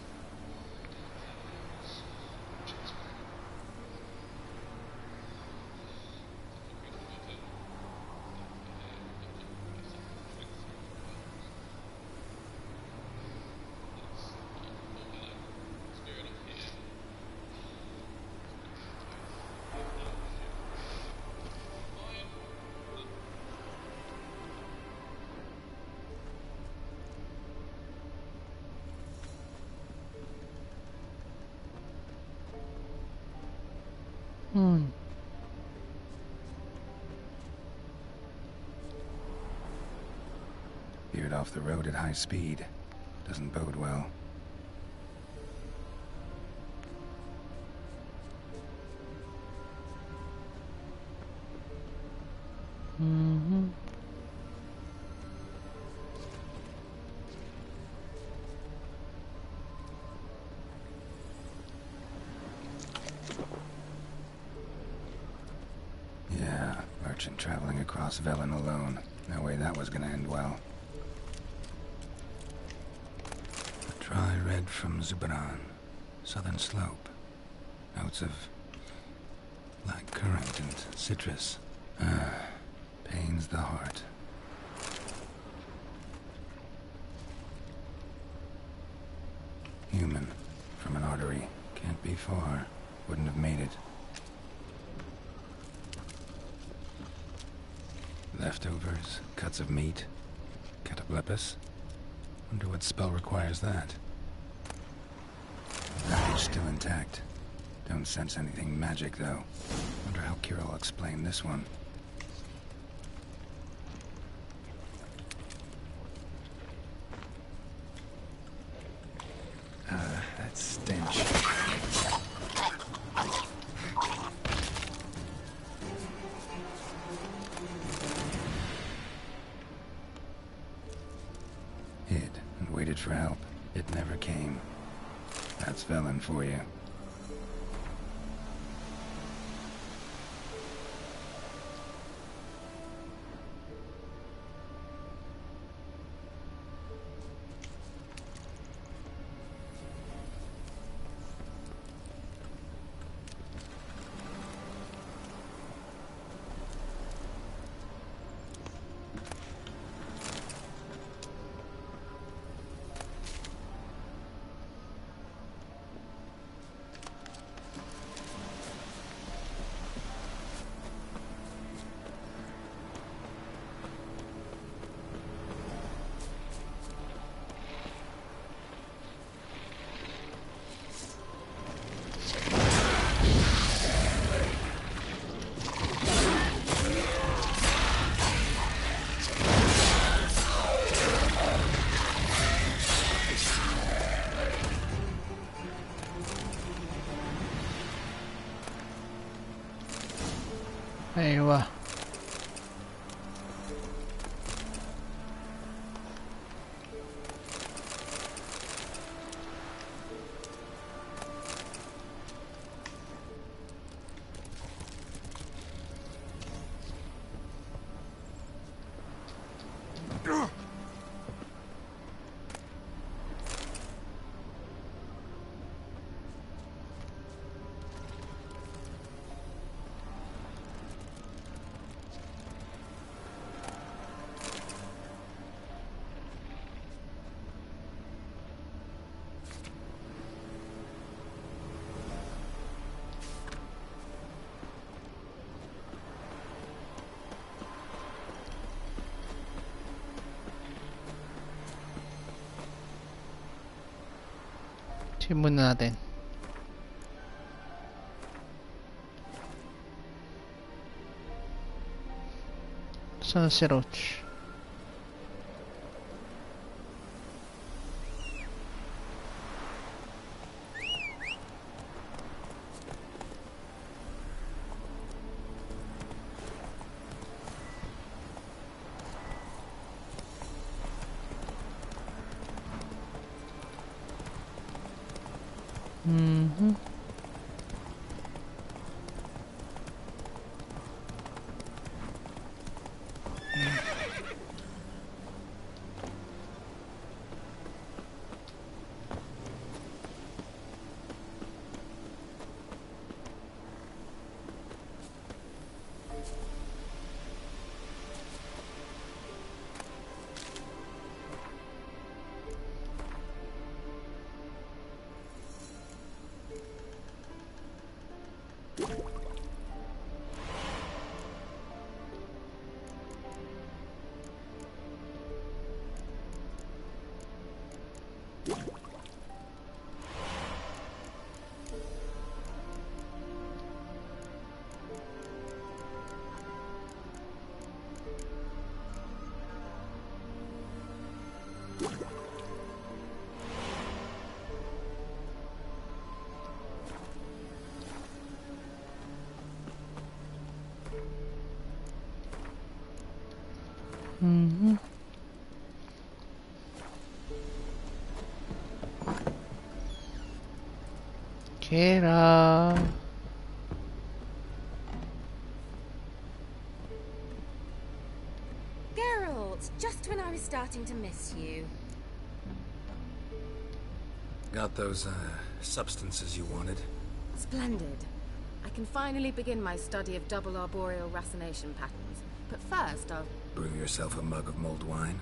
Veered off the road at high speed. Doesn't bode well. traveling across Velen alone. No way that was gonna end well. A dry red from Zubran. Southern slope. Notes of black currant and citrus. Pains the heart. Human. From an artery. Can't be far. Wouldn't have made it. Leftovers, cuts of meat, cataplepis. Wonder what spell requires that. Package still intact. Don't sense anything magic, though. Wonder how Kira will explain this one. That stench. Hid and waited for help. It never came. That's Velen for you. ايوه Simulan natin. Saan si Roach? Kira. Geralt, just when I was starting to miss you. Got those, substances you wanted? Splendid. I can finally begin my study of double arboreal racination patterns. But first, I'll... Brew yourself a mug of mulled wine?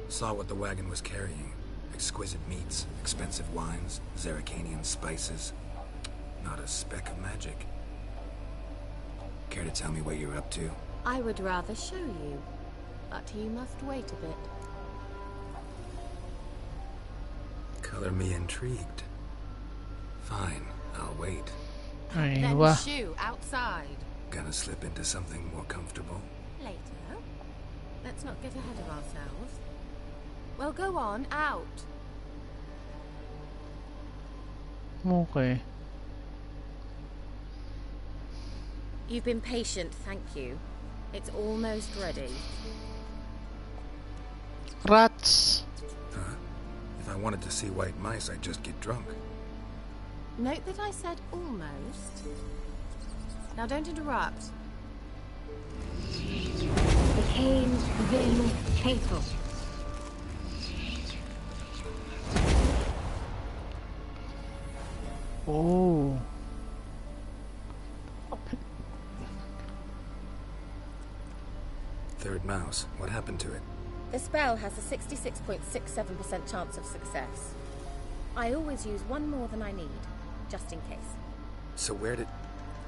Saw what the wagon was carrying. Exquisite meats, expensive wines, Zerrikanian spices. Not a speck of magic. Care to tell me what you're up to? I would rather show you, but you must wait a bit. Color me intrigued. Fine, I'll wait. Then shoo outside. Gonna slip into something more comfortable? Later. Let's not get ahead of ourselves. Well, go on, out. Okay. You've been patient, thank you. It's almost ready. Rats. Huh? If I wanted to see white mice, I'd just get drunk. Note that I said almost. Now don't interrupt. The Cain's Vim Cato. Oh. Third mouse. What happened to it? The spell has a 66.67% chance of success. I always use one more than I need, just in case. So where did...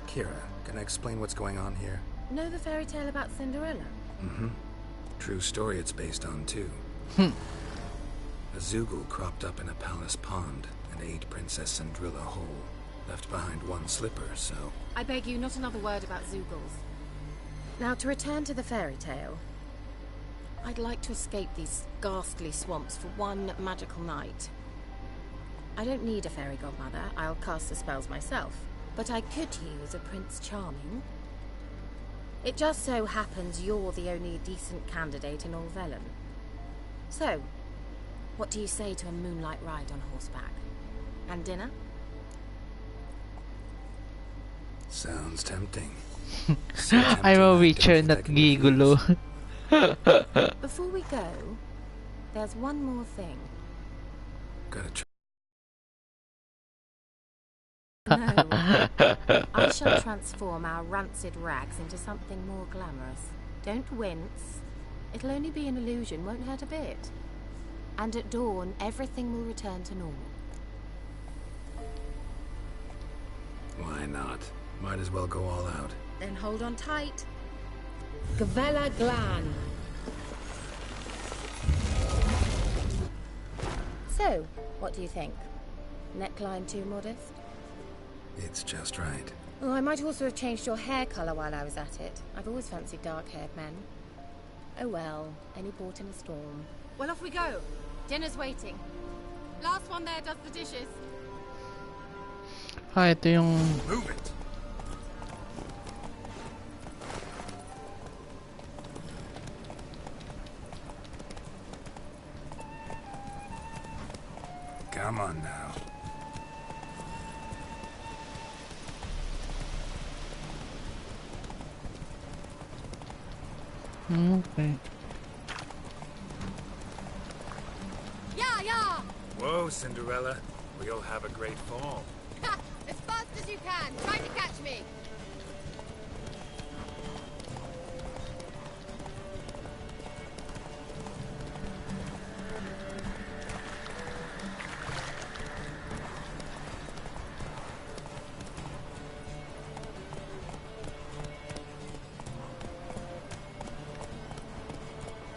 Kira, can I explain what's going on here? Know the fairy tale about Cinderella? Mm-hmm. True story it's based on, too. A Zoogle cropped up in a palace pond and ate Princess Cinderella whole. Left behind one slipper, so... I beg you, not another word about Zoogles. Now, to return to the fairy tale. I'd like to escape these ghastly swamps for one magical night. I don't need a fairy godmother. I'll cast the spells myself. But I could use a Prince Charming. It just so happens you're the only decent candidate in all Velen. So, what do you say to a moonlight ride on horseback? And dinner? Sounds tempting. I'm a witcher, not gigolo. Before we go, there's one more thing. Gotta try. No. I shall transform our rancid rags into something more glamorous. Don't wince. It'll only be an illusion, won't hurt a bit. And at dawn, everything will return to normal. Why not? Might as well go all out. Then hold on tight. Gavella Glan. So, what do you think? Neckline too modest? It's just right. Oh, I might also have changed your hair colour while I was at it. I've always fancied dark-haired men. Oh well, any port in a storm. Well, off we go. Dinner's waiting. Last one there does the dishes. Ito yung... Move it! Come on now. Okay. Yeah! Whoa, Cinderella. We'll have a great fall. As fast as you can. Try to catch me.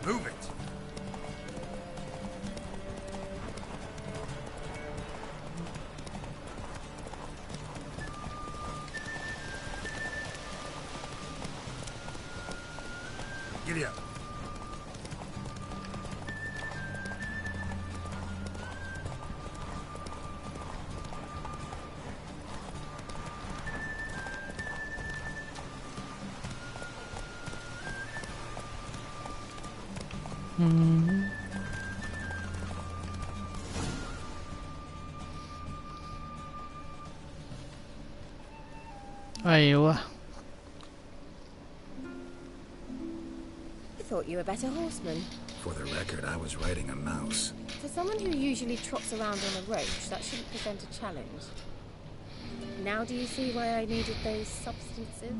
Move it! Giddy up. Aywa. thought you were better horseman. For the record, I was riding a mouse. For someone who usually trots around on a roach, that shouldn't present a challenge. Now do you see why I needed those substances?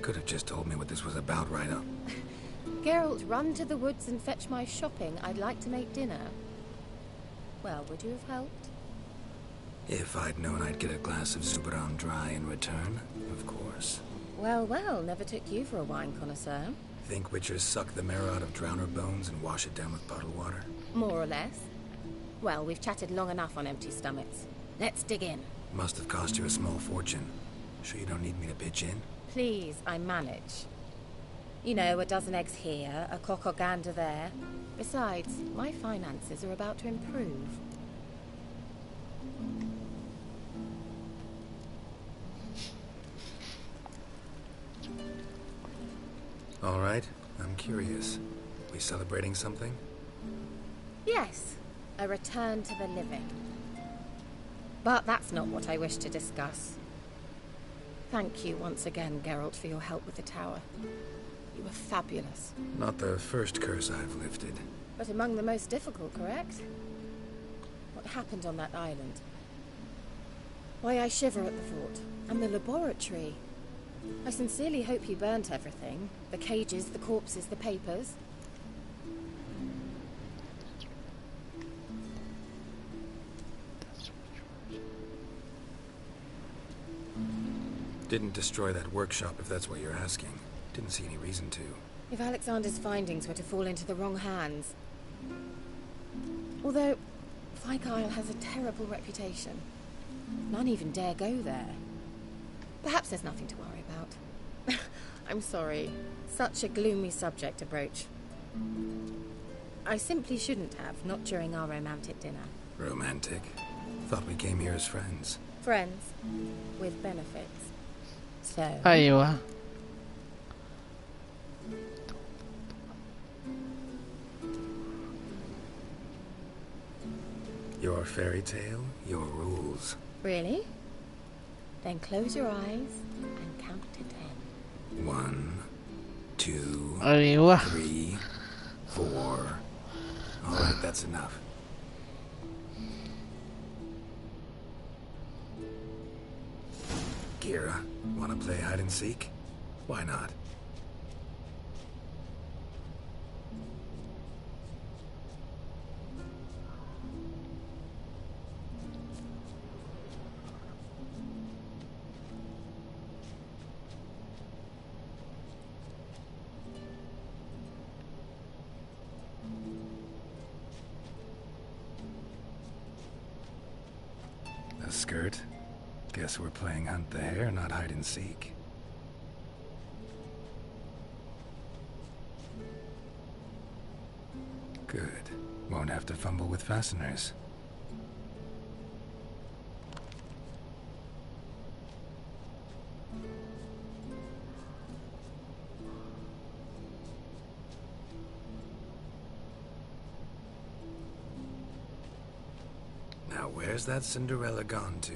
Could have just told me what this was about right up. Geralt, run to the woods and fetch my shopping. I'd like to make dinner. Well, would you have helped? If I'd known I'd get a glass of Zubaram dry in return, of course. Well, well, never took you for a wine connoisseur. Think witchers suck the marrow out of drowner bones and wash it down with puddle water? More or less. Well, we've chatted long enough on empty stomachs. Let's dig in. Must have cost you a small fortune. Sure you don't need me to pitch in? Please, I manage. You know, a dozen eggs here, a cock or gander there. Besides, my finances are about to improve. All right, I'm curious. We celebrating something? Yes, a return to the living. But that's not what I wish to discuss. Thank you once again, Geralt, for your help with the tower. You were fabulous. Not the first curse I've lifted. But among the most difficult, correct? What happened on that island? Why, I shiver at the thought. And the laboratory. I sincerely hope you burnt everything. The cages, the corpses, the papers. Didn't destroy that workshop, if that's what you're asking. Didn't see any reason to. If Alexander's findings were to fall into the wrong hands. Although, Fyke Isle has a terrible reputation. None even dare go there. Perhaps there's nothing to worry about. I'm sorry. Such a gloomy subject to broach. I simply shouldn't have, not during our romantic dinner. Romantic? Thought we came here as friends. Friends. With benefits. So... Aywa. Your fairy tale, your rules. Really? Then close your eyes and count to 10. 1, 2, Aywa. 3, 4. All right, that's enough. Kira, wanna play hide and seek? Why not? A skirt? Guess we're playing hunt the hare, not hide and seek. Good. Won't have to fumble with fasteners. Now where's that Cinderella gone to?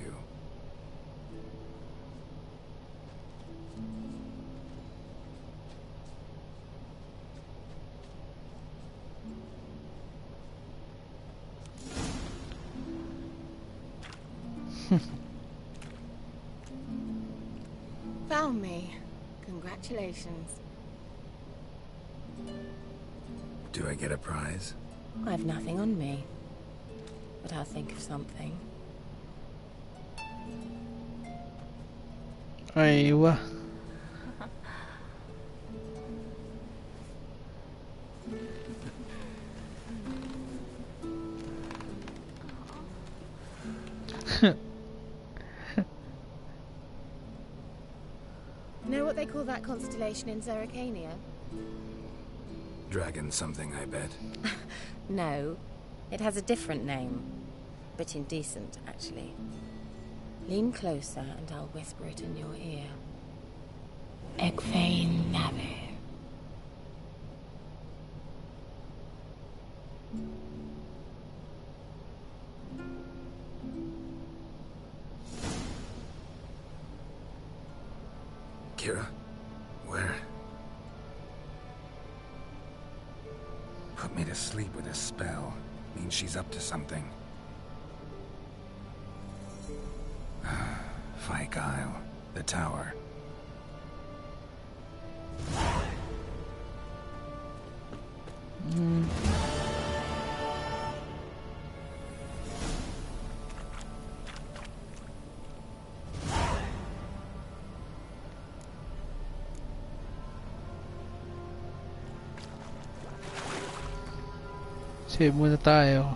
Found me. Congratulations. Do I get a prize? I've nothing on me. But I'll think of something. Aywa. Know what they call that constellation in Zerrikania? Dragon something, I bet. No. It has a different name. Bit indecent, actually. Lean closer and I'll whisper it in your ear. Egfain Nave. Kira? Where? Put me to sleep with a spell. Means she's up to something. Fyke Isle. The tower. Save muna tayo.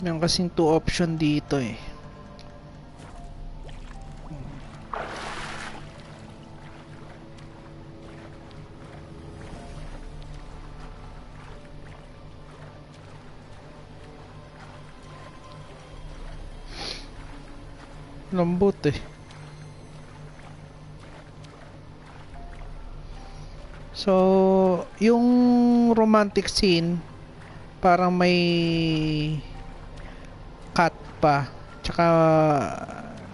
Meron kasing 2 option dito eh. Lambot eh. So, yung romantic scene parang may cut pa. Tsaka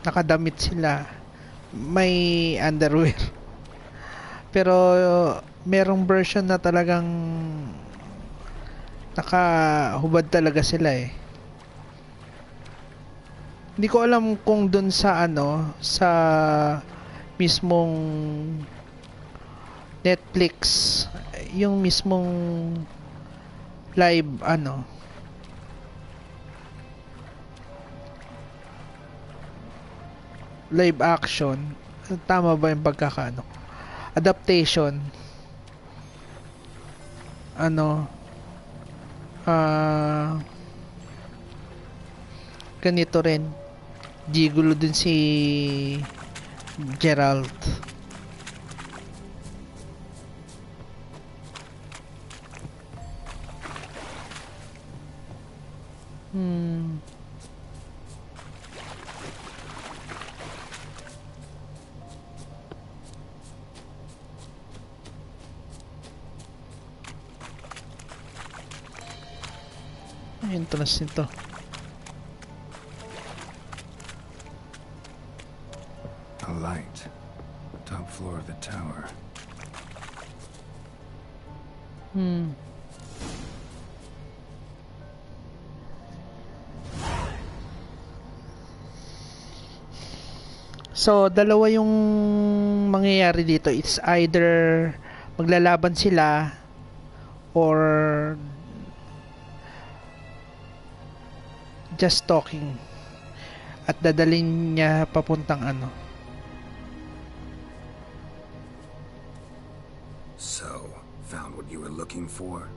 nakadamit sila. May underwear. Pero merong version na talagang nakahubad talaga sila eh. Hindi ko alam kung dun sa ano, sa mismong Netflix, yung mismong live ano, live action, tama ba yung pagkakaano, adaptation, ano, ganito rin, gigulo din si Geralt. Entrance nito. A light. Top floor of the tower. So, dalawa yung mangyayari dito. It's either maglalaban sila or just talking. At dadalhin niya papuntang ano. So, found what you were looking for?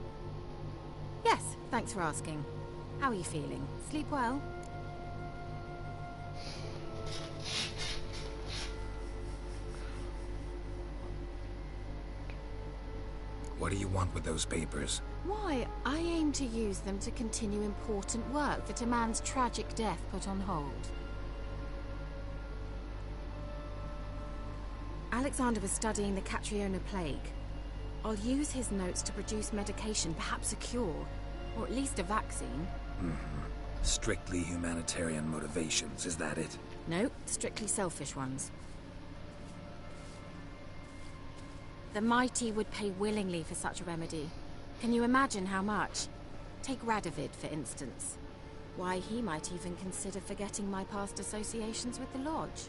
Yes, thanks for asking. How are you feeling? Sleep well? What do you want with those papers? Why, I aim to use them to continue important work that a man's tragic death put on hold. Alexander was studying the Catriona plague. I'll use his notes to produce medication, perhaps a cure, or at least a vaccine. Strictly humanitarian motivations, is that it? No, strictly selfish ones. The mighty would pay willingly for such a remedy. Can you imagine how much? Take Radovid, for instance. Why, he might even consider forgetting my past associations with the Lodge.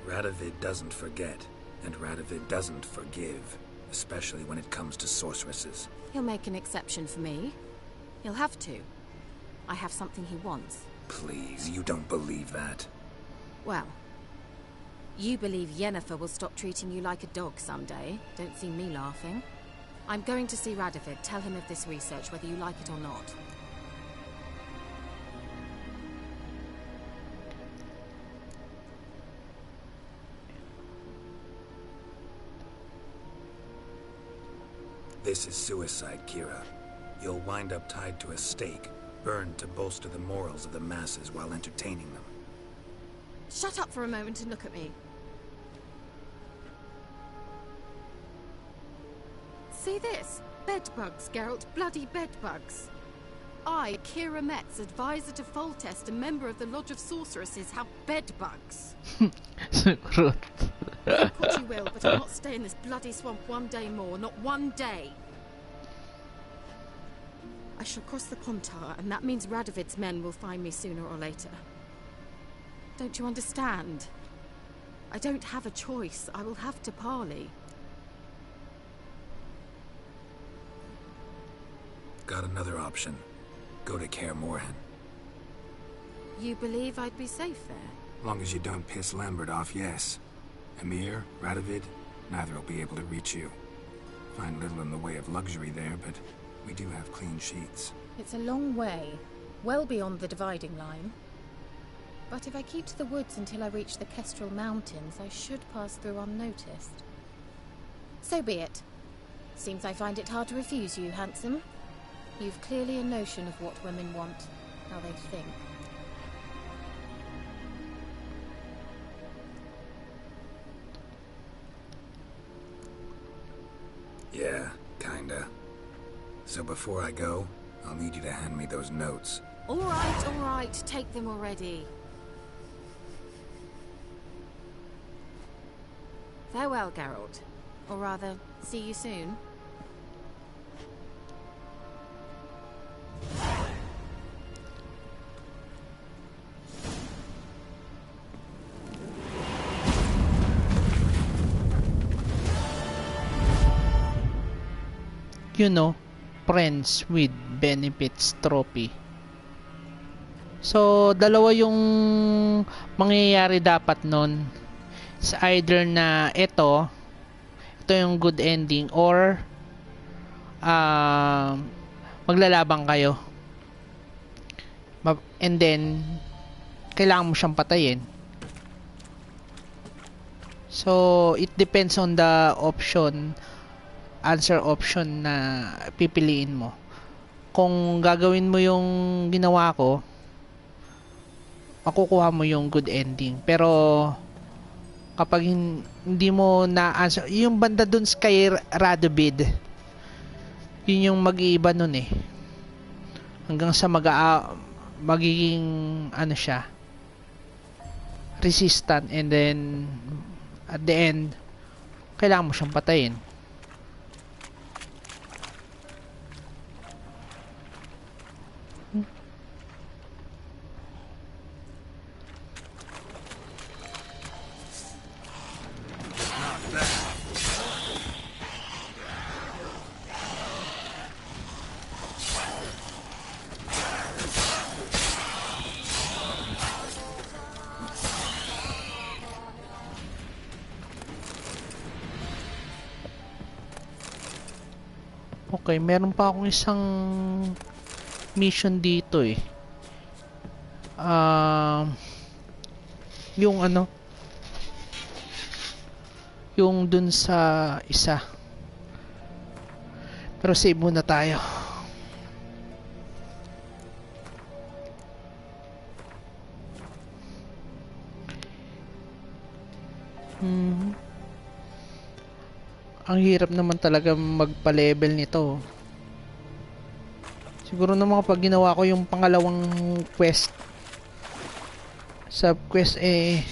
Radovid doesn't forget, and Radovid doesn't forgive, especially when it comes to sorceresses. He'll make an exception for me. He'll have to. I have something he wants. Please, you don't believe that. Well, you believe Yennefer will stop treating you like a dog someday. Don't see me laughing. I'm going to see Radovid. Tell him of this research, whether you like it or not. This is suicide, Kira. You'll wind up tied to a stake, burned to bolster the morals of the masses while entertaining them. Shut up for a moment and look at me. See this? Bedbugs, Geralt. Bloody bedbugs. I, Kira Metz, advisor to Foltest, a member of the Lodge of Sorceresses, have bedbugs. Sukrut. Think what you will, but I'll not stay in this bloody swamp one day more, not one day. I shall cross the Pontar, and that means Radovid's men will find me sooner or later. Don't you understand? I don't have a choice. I will have to parley. Got another option. Go to Kaer Morhen. You believe I'd be safe there? Long as you don't piss Lambert off, yes. Emir, Radovid, neither will be able to reach you. Find little in the way of luxury there, but we do have clean sheets. It's a long way, well beyond the dividing line. But if I keep to the woods until I reach the Kestrel Mountains, I should pass through unnoticed. So be it. Seems I find it hard to refuse you, handsome. You've clearly a notion of what women want, how they think. Yeah, kinda. So before I go, I'll need you to hand me those notes. All right, take them already. Farewell, Geralt. Or rather, see you soon. You know, friends with benefits trophy. So, dalawa yung mangyayari dapat nun. It's either na ito yung good ending, or maglalabang kayo. And then, kailangan mo siyang patayin. So, it depends on the answer option na pipiliin mo. Kung gagawin mo yung ginawa ko, makukuha mo yung good ending. Pero kapag hindi mo na-answer, yung banda dun kay Radovid, yun yung mag-iiba nun eh. Hanggang sa magiging ano siya, resistant, and then at the end, kailangan mo siyang patayin. Okay, meron pa akong isang mission dito eh. Yung ano, yung dun sa isa. Pero save muna tayo. Ang hirap naman talaga magpa-level nito. Siguro naman kapag ginawa ko yung pangalawang quest, sub-quest eh,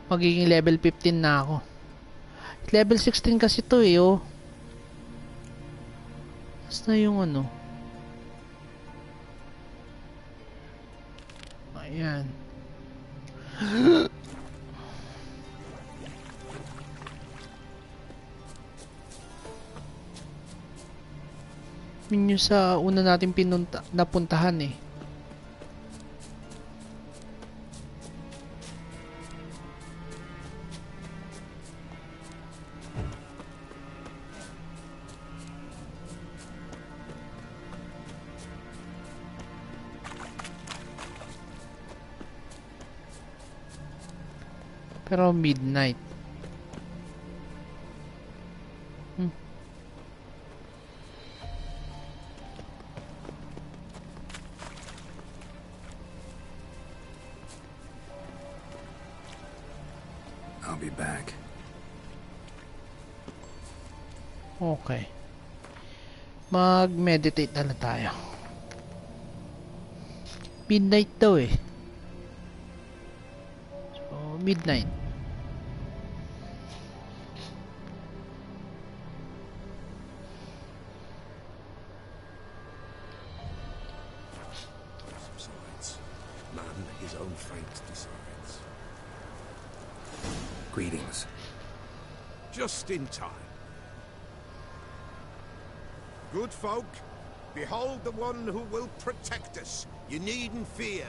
magiging level 15 na ako. Level 16 kasi to eh, oh. Basta yung ano. Ayan. Yun yung sa una natin napuntahan eh. Pero midnight. I'll be back. Okay. Mag-meditate na lang tayo. Midnight daw eh. So, midnight. Subsides. Man his own fate decides. Greetings. Just in time. Good folk, behold the one who will protect us. You needn't fear.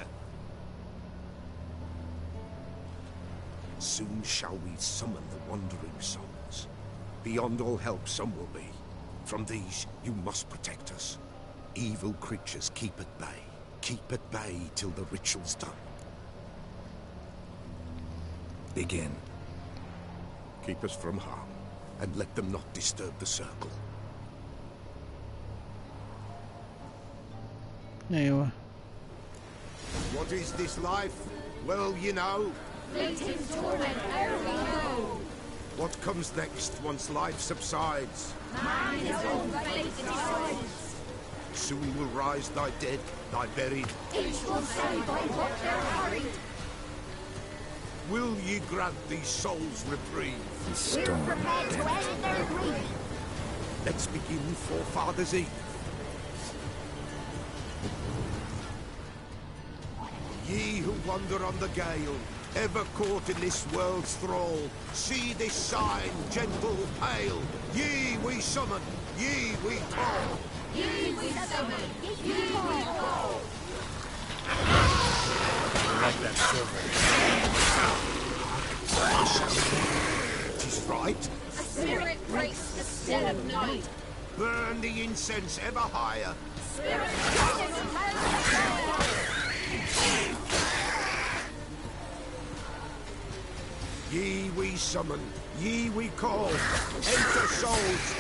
Soon shall we summon the wandering souls. Beyond all help some will be. From these you must protect us. Evil creatures keep at bay. Keep at bay till the ritual's done. Begin. Keep us from harm, and let them not disturb the circle. Aywa. What is this life? Well, you know. Fleeting torment, ere we know. What comes next once life subsides? Man is all fate decides. Soon will rise thy dead, thy buried. Each will say by what they're hurried. Will ye grant these souls reprieve? We're prepared to end their grief. Let's begin Forefathers' Eve. Ye who wander on the gale, ever caught in this world's thrall, see this sign, gentle, pale. Ye we summon, ye we call. Ye we summon, ye we call. Like that silver. Tis right. A spirit breaks the still of night. Burn the incense ever higher. Spirit breaks the hell. Ye we summon, ye we call. Enter souls.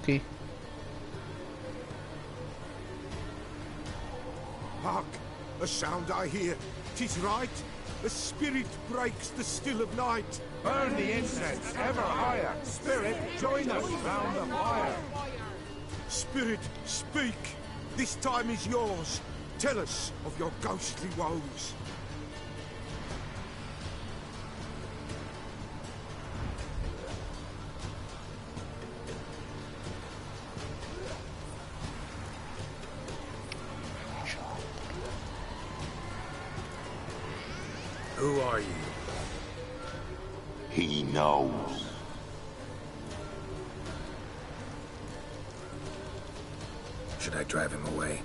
Okay. Hark! A sound I hear. 'Tis right. A spirit breaks the still of night. Burn the incense ever higher. Spirit, join us round the fire. Spirit, speak. This time is yours. Tell us of your ghostly woes. Who are you? He knows. Should I drive him away?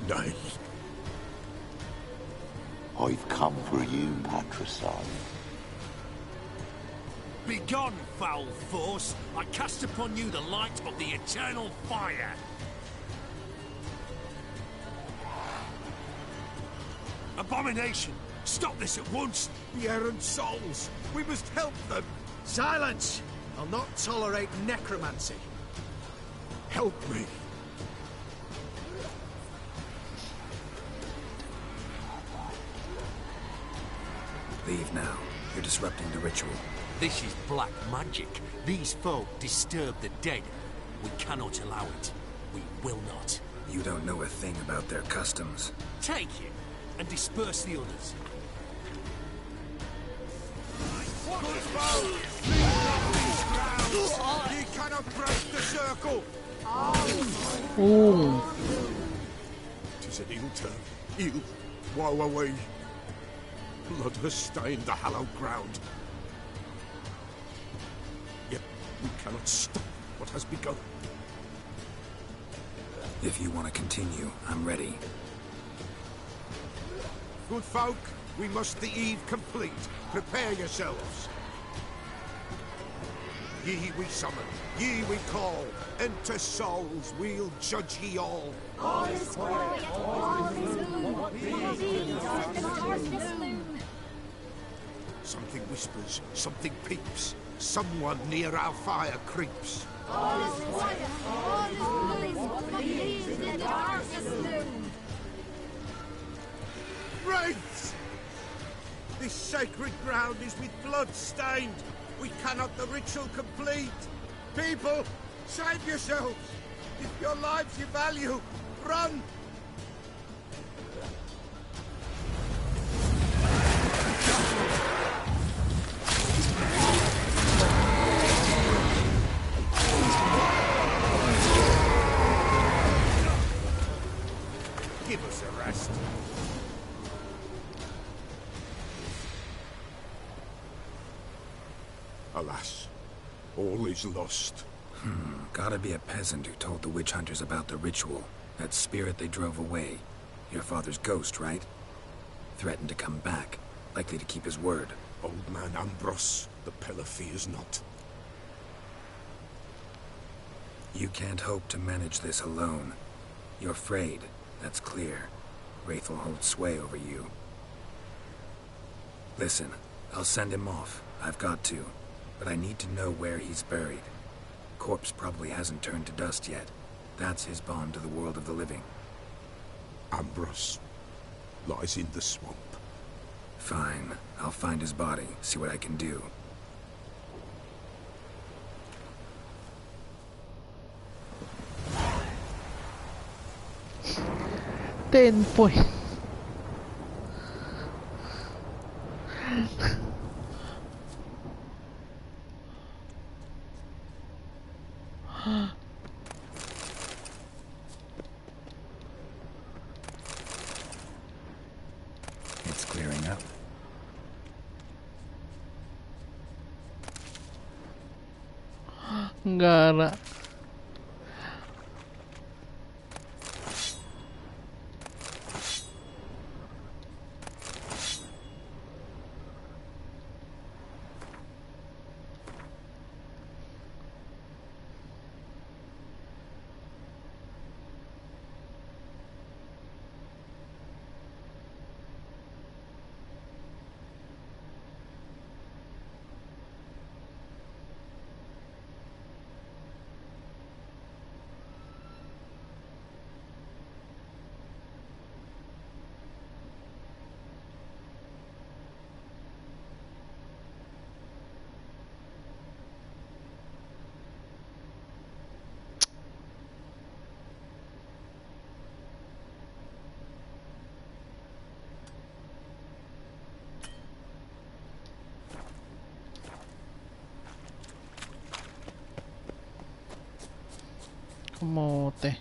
Nay. I've come for you, patricide. Begone, foul force! I cast upon you the light of the eternal fire! Abomination! Stop this at once! The errant souls. We must help them. Silence! I'll not tolerate necromancy. Help me. Leave now. You're disrupting the ritual. This is black magic. These folk disturb the dead. We cannot allow it. We will not. You don't know a thing about their customs. Take it, and disperse the others. Ye cannot break the circle. Ooh. 'Tis an ill turn. Ill. Woe away. Blood has stained the hallowed ground. Yet we cannot stop what has begun. If you want to continue, I'm ready. Good folk, We must the eve complete. Prepare yourselves. Ye we summon, ye we call. Enter souls, we'll judge ye all. All is quiet, all is gloom. Something whispers, something peeps. Someone near our fire creeps. All is quiet, all is gloom. Leave the darkest loom. Wraiths! This sacred ground is with blood stained. We cannot the ritual complete. People, save yourselves. If your lives you value, run. Give us a rest. Alas, all is lost. Gotta be a peasant who told the witch hunters about the ritual. That spirit they drove away. Your father's ghost, right? Threatened to come back. Likely to keep his word. Old man Ambrose, the Pella fears not. You can't hope to manage this alone. You're afraid, that's clear. Wraith will hold sway over you. Listen, I'll send him off. I've got to. But I need to know where he's buried. Corpse probably hasn't turned to dust yet. That's his bond to the world of the living. Ambrose lies in the swamp. Fine. I'll find his body, see what I can do. Point. It's clearing up. Gara. Kamote.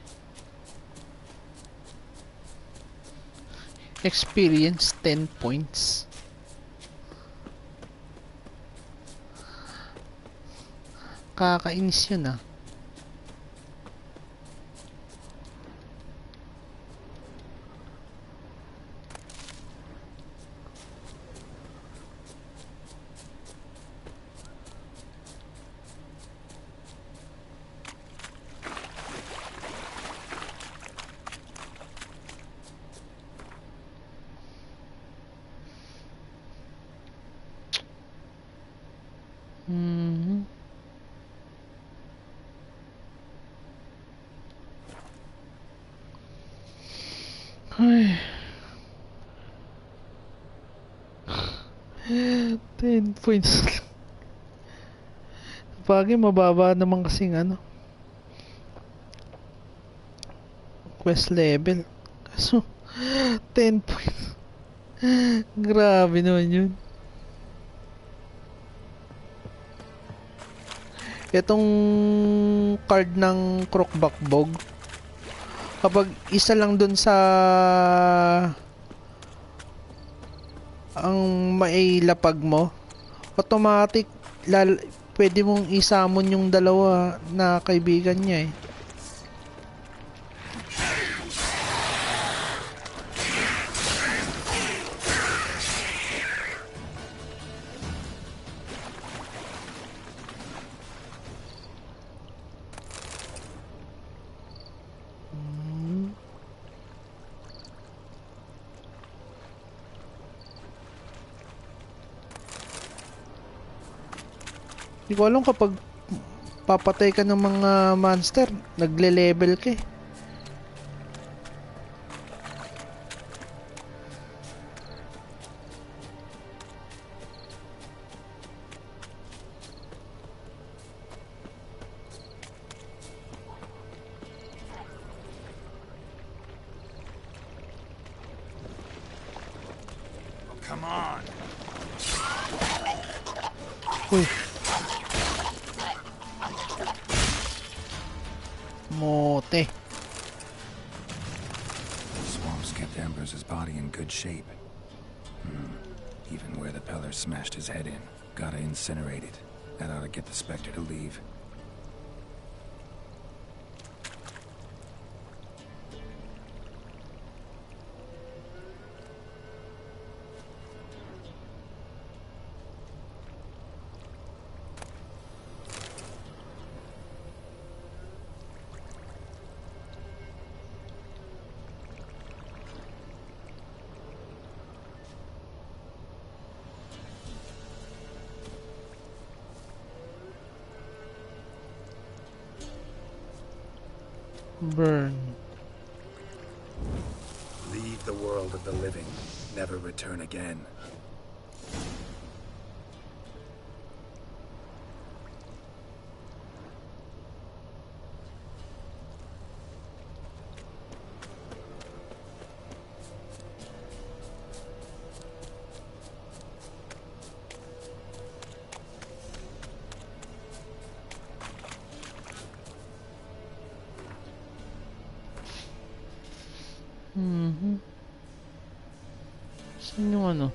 Experience 10 points. Kakainis yun ah. Ay. 10 points. Bagay mababa naman kasing ano. Quest level. Kaso 10 points. Grabe naman yun. Itong card ng Crookback Bog, kapag isa lang dun sa ang mailapag mo, automatic pwede mong isamon yung dalawa na kaibigan niya eh. Hindi ko alam kapag papatay ka ng mga monster, nagle-level ka eh. Come on. Uy. Mote. Swamps kept Ambrose's body in good shape. Even where the Peller smashed his head in. Gotta incinerate it. That ought to get the Spectre to leave. Burn. Leave the world of the living. Never return again. Saan yung ano?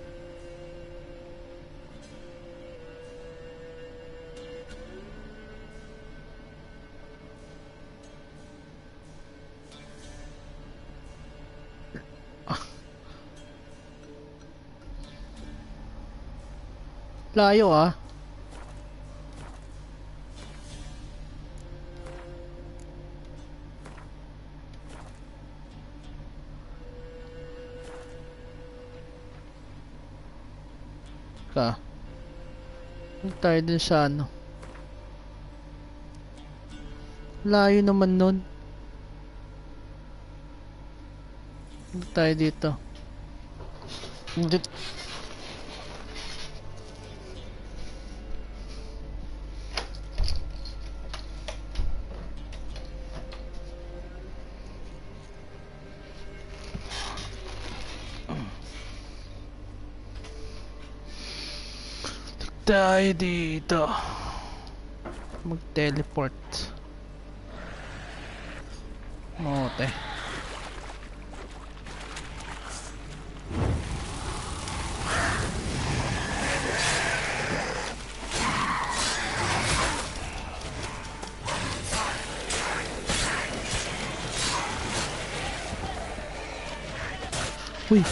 Layo ah. Tayo din sa ano. Layo naman nun. Tayo dito. Tayo dito. Mag-teleport. Mote. Uy.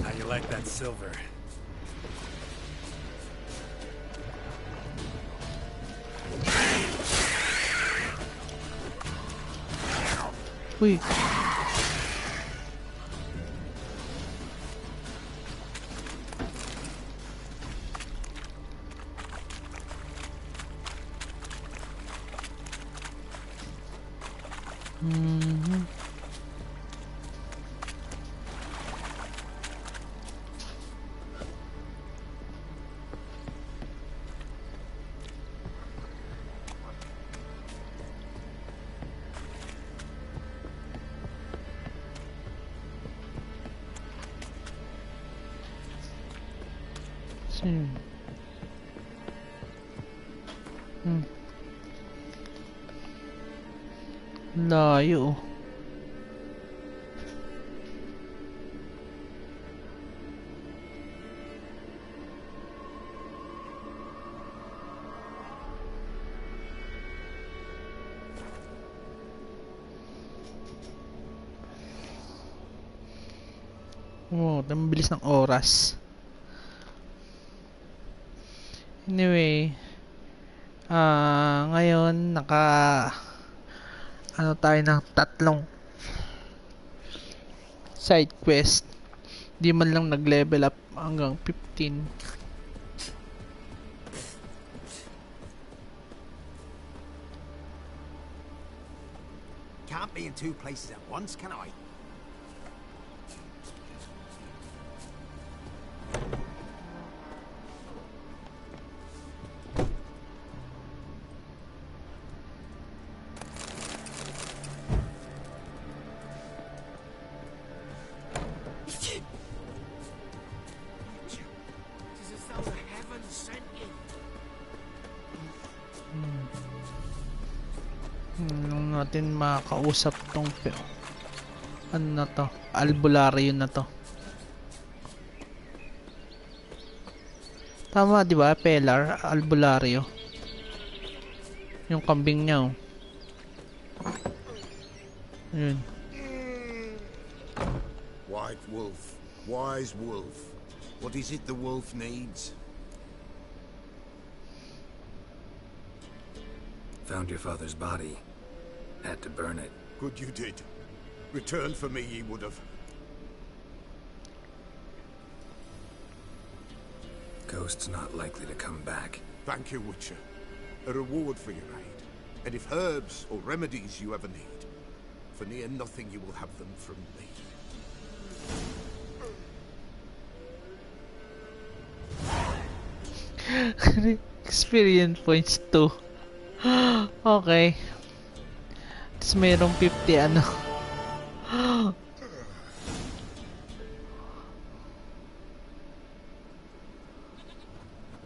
How you like that silver? Uy. Mhm. Sino? Layo. Oh, ang bilis ng oras. Anyway, ngayon ano tayo ng tatlong side quest. Di man lang nag-level up hanggang 15. Can't be in two places at once, can I? Natin makausap tong ano na to, albularyo na to. Tama, di ba? Pelar, albularyo. Yung kambing niya, oh. Ayun. White wolf, wise wolf. What is it the wolf needs? Found your father's body. Had to burn it. Good you did. Return for me ye would have. Ghost's not likely to come back. Thank you, Witcher. A reward for your aid. And if herbs or remedies you ever need, for near nothing you will have them from me. Experience points 2. Okay. Tapos mayroong 50 ano.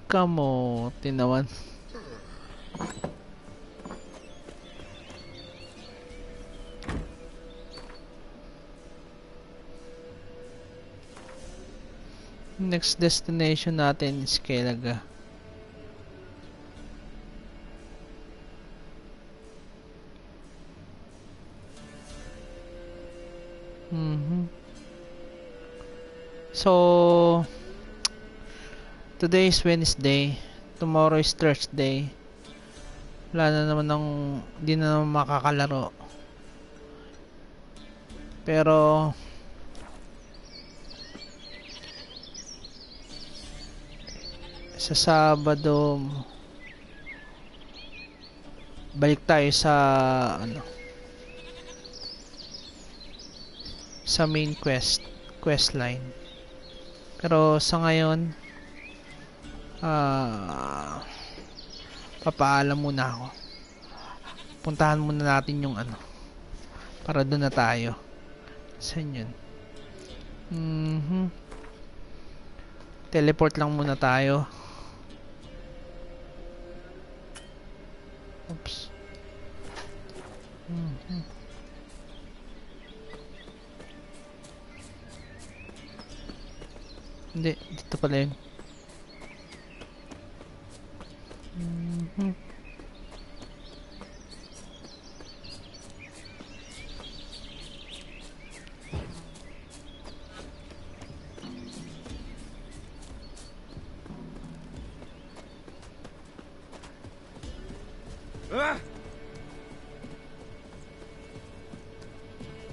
Kamo, tinawan. Next destination natin is Kelaga. So today is Wednesday, tomorrow is Thursday. Wala na naman di na naman makakalaro. Pero sa Sabado balik tayo sa sa main quest line. Pero sa ngayon papaalam muna ako. Puntahan muna natin yung para doon na tayo. Saan yun? Teleport lang muna tayo. Oops. Hindi, dito pala yun.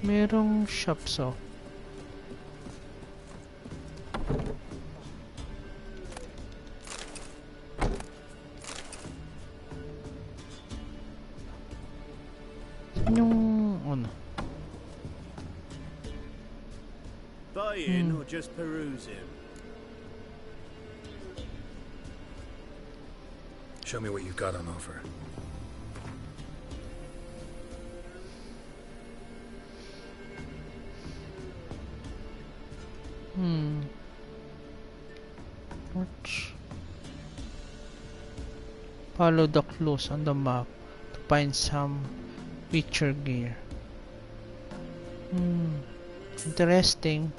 Merong shops, oh. Yung just perusing? Show me what you've got on offer. Which follow the clues on the map to find some Witcher gear. Interesting.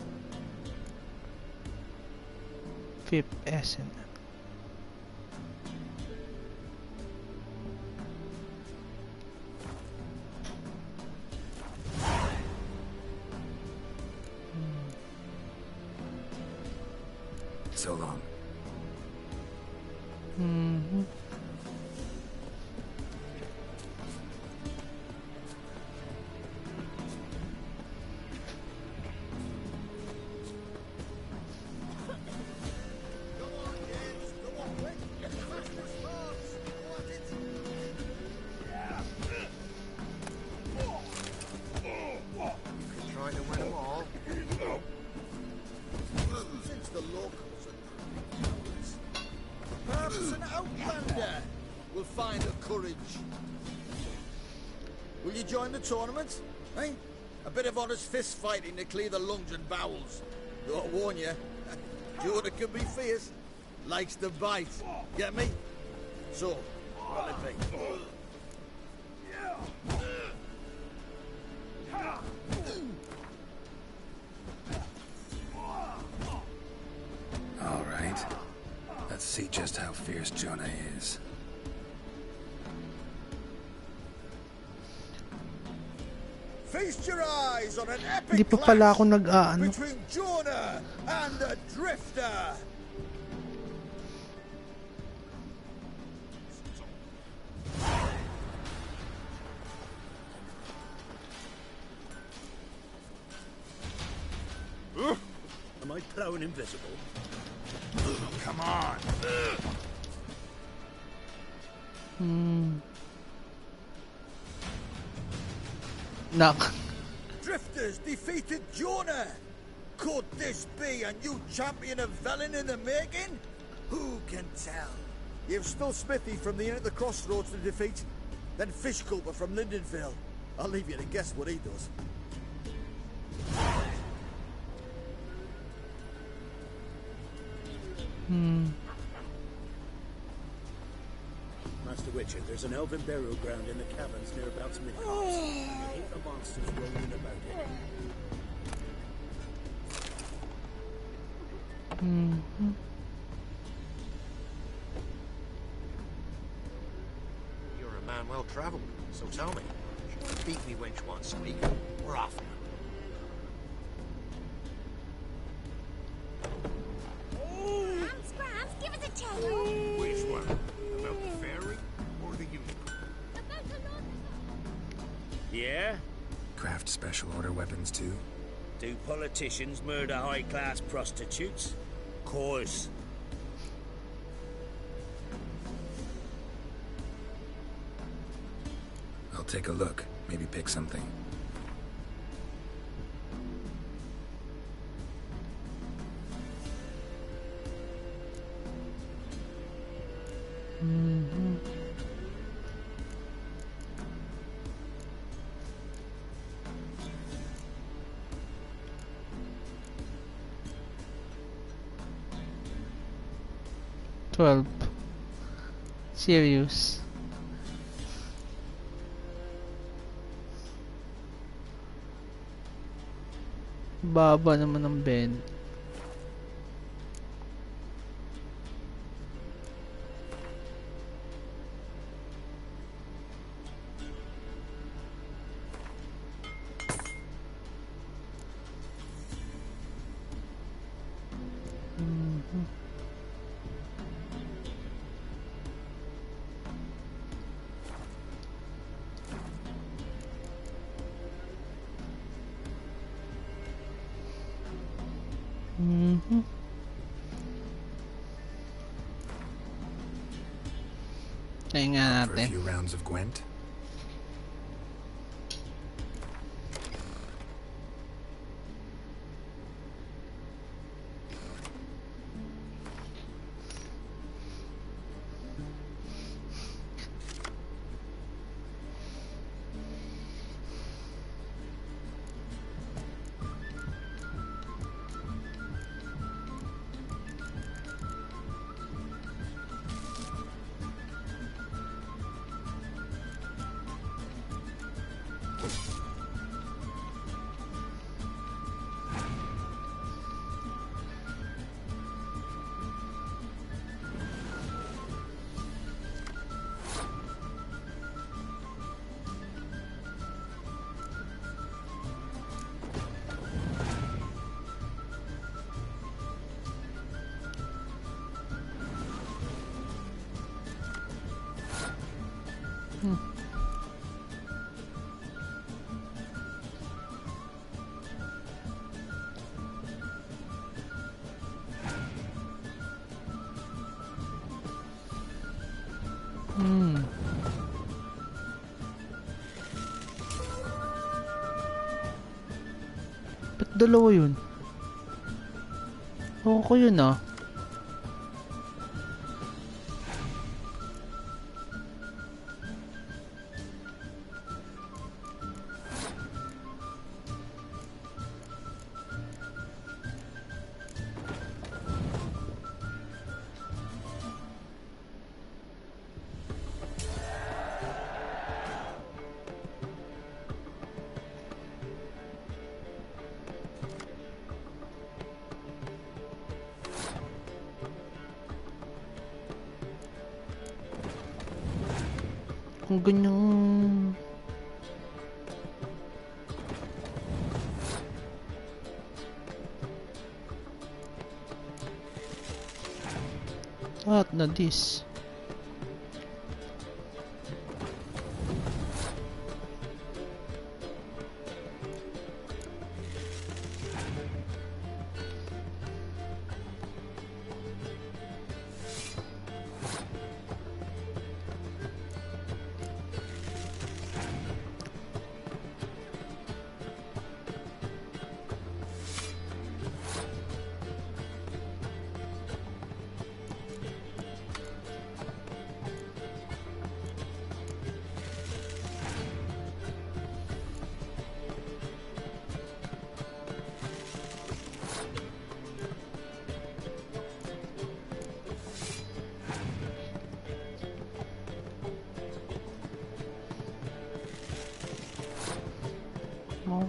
Fifth essence. So long. Trying to win them all. Since the locals are perhaps an outlander will find the courage. Will you join the tournament? Eh? A bit of honest fist fighting to clear the lungs and bowels. Though I warn you, Jordan can be fierce. Likes to bite. Get me? So, what'll it be? All right. Let's see just how fierce Jonah is. Feast your eyes on an Di epic pa pala clash ako nag-aano. between Jonah and the Drifter. Am I prone invisible? Come on. Knock. Drifters defeated Jonah. Could this be a new champion of Velen in the making? Who can tell? You've still Smithy from the Inn at the Crossroads to defeat, then Fishculper from Lindenville. I'll leave you to guess what he does. Master Witcher, there's an elven burial ground in the caverns near about Midgard. You hate the monsters rolling about it. You're a man well travelled, so tell me. Should you beat me wench once a week, or often? Scrams, give us a tale. Which one? About the fairy or the unicorn? Yeah? Craft special order weapons too? Do politicians murder high-class prostitutes? Course. I'll take a look. Maybe pick something. Serious. Baba naman ng Ben. Tingnan nga For a natin. few rounds of Gwent. Ba't dalawa yun? Oo ko yun ah. Kung ganyang... At na this. Oh.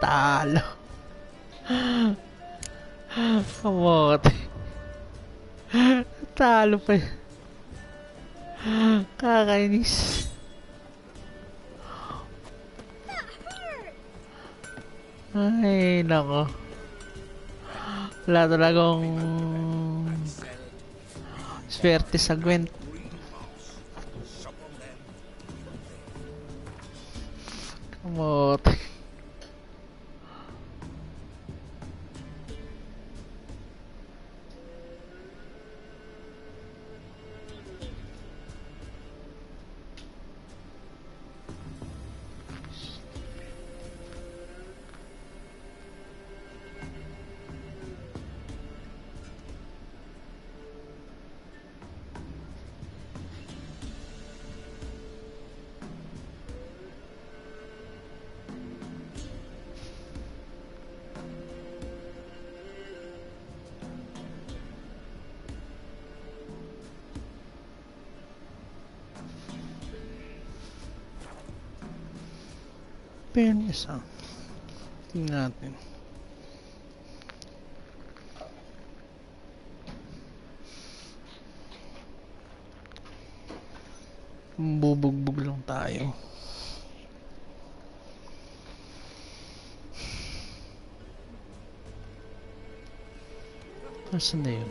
Talo. Kamote. Talo pa. Kakainis. Ay, nako. Wala talagang swerte sa Gwent. Kamote. Fairness ah. Tingnan natin. Bubugbog lang tayo. Nasaan na yun?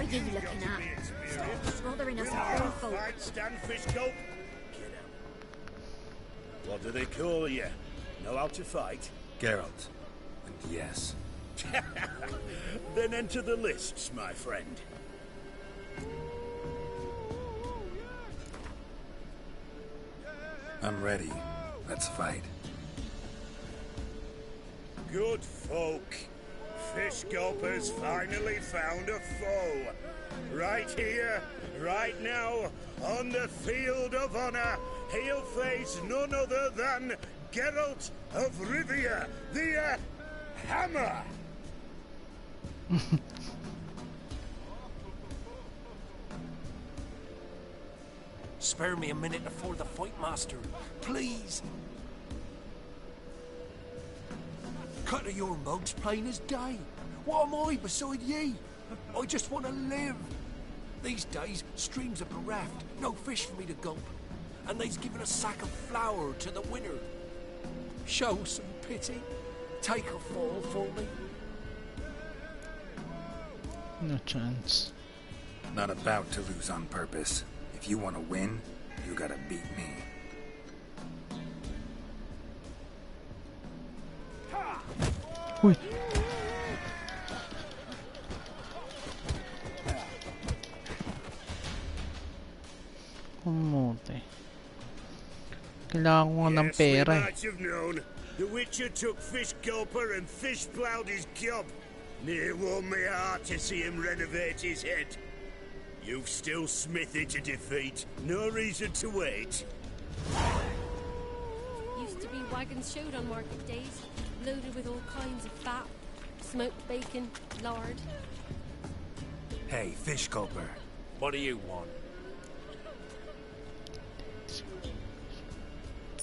are you looking at? Smothering us poor folk. Right, stand, fish gulp. Get out. What do they call you? Know how to fight? Geralt. And yes. Then enter the lists, my friend. I'm ready. Let's fight. Good folk. Fish Gulper's finally found a foe. Right here, right now, on the field of honor, he'll face none other than Geralt of Rivia, the Hammer. Spare me a minute before the fight, Master. Please. Cut of your mugs plain as day. What am I beside ye? I just want to live. These days, streams are bereft. No fish for me to gulp. And they's given a sack of flour to the winner. Show some pity. Take a fall for me. No chance. Not about to lose on purpose. If you want to win, you gotta beat me. Uy. Kumote. Kailangan ko nga ng pera eh. Might have known. The Witcher took Fish Gulper and fish plowed his gob. Near warmed me heart to see him renovate his head. You've still Smithy to defeat. No reason to wait. Used to be wagons showed on market days, loaded with all kinds of fat, smoked bacon, lard. Hey, Fish Gulper. What do you want?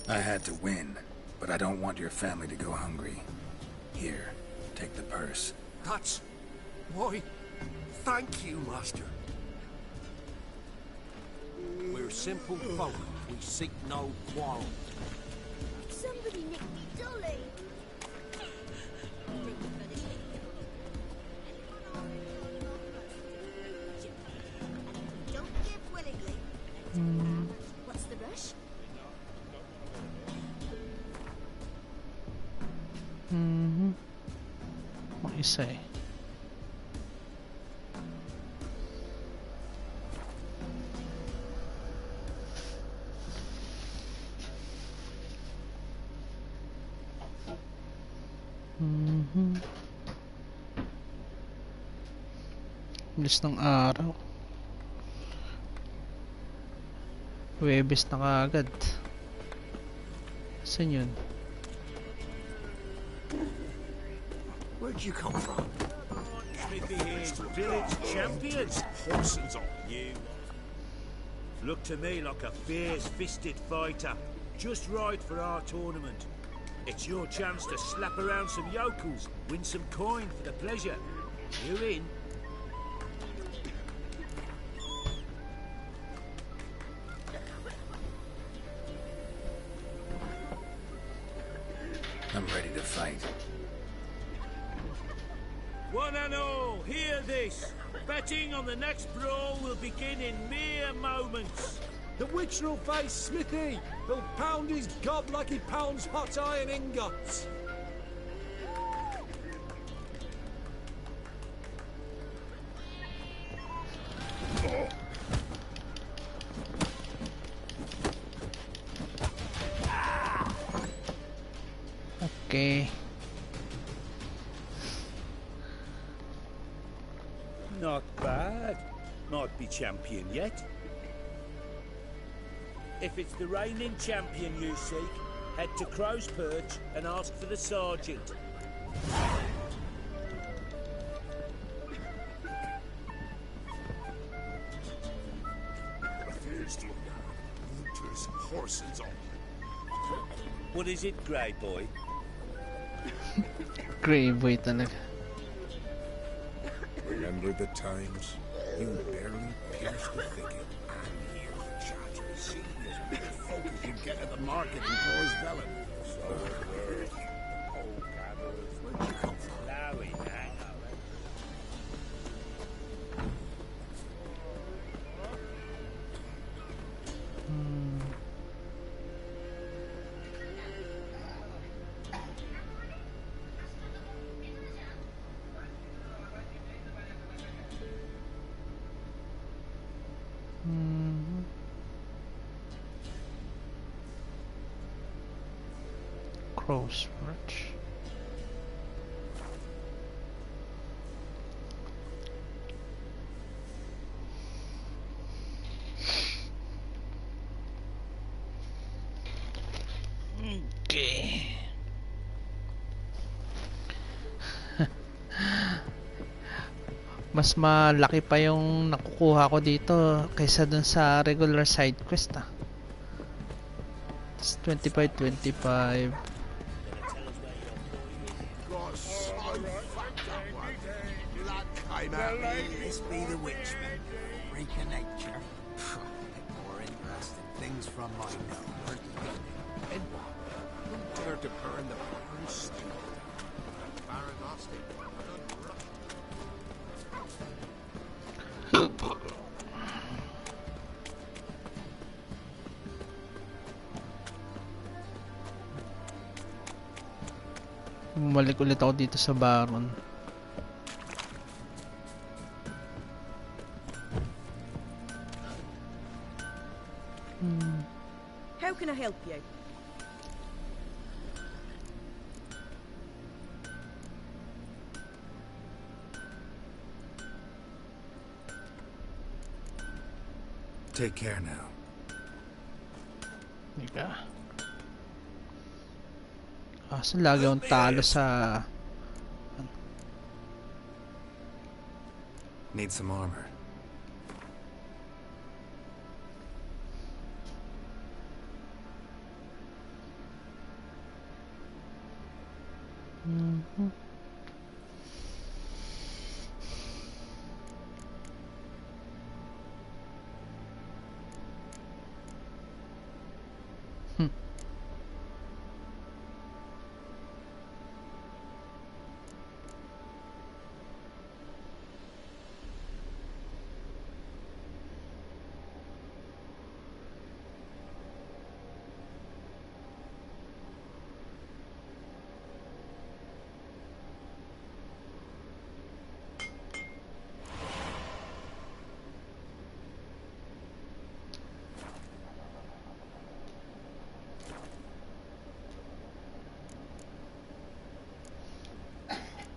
I had to win, but I don't want your family to go hungry. Here, take the purse. That's... why, thank you, Master. We're simple folk. We seek no quarrel. Somebody nicked me dolly. Don't give willingly. What's the rush? What you say? Bilis ng araw. Webes na kaagad. Saan yun? Where'd you come from? Smithy here, village champions. Horsens on you. Look to me like a fierce-fisted fighter. Just right for our tournament. It's your chance to slap around some yokels, win some coin for the pleasure. You in? I'm ready to fight. One and all, hear this. Betting on the next brawl will begin in mere moments. The Witcher will face Smithy. He'll pound his gob like he pounds hot iron ingots. Okay. Not bad. Might be champion yet. If it's the reigning champion you seek, head to Crow's Perch and ask for the sergeant. Horses on. What is it, Grey Boy? Grey boy talaga. Remember the times? You barely pierced the thicket. I'm here to charge you. See as many folk as you get at the market in Boris Velen. So where'd you come from? Lowy, hang on. Crow's Perch. Okay. Mas malaki pa yung nakukuha ko dito kaysa dun sa regular side quest ah. It's 25. This be the witch, man. Freak of nature. More interesting things from my nose. And what? Who dared to burn the barn stupid? Baron lost it. Bumalik ulit ako dito sa Baron. How can I help you? Take care now. Ika. Kaso lagi akong talo sa... Need some armor.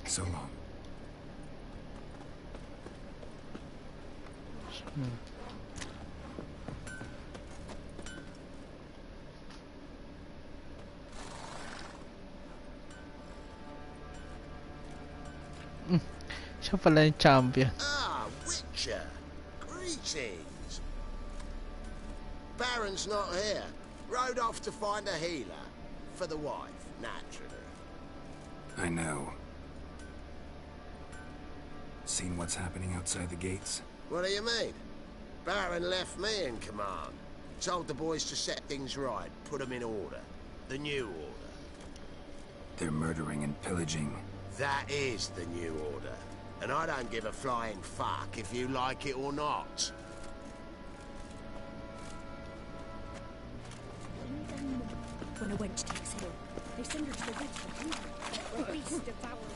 So long. Siya pala yung champion. Ah, Witcher. Greetings. Baron's not here. Rode off to find a healer. For the wife, naturally. I know. Seen what's happening outside the gates? What do you mean? Baron left me in command. Told the boys to set things right, put them in order. The new order. They're murdering and pillaging. That is the new order. And I don't give a flying fuck if you like it or not. When a wench takes ill, they send her to the witch for hungry. The beast devoured.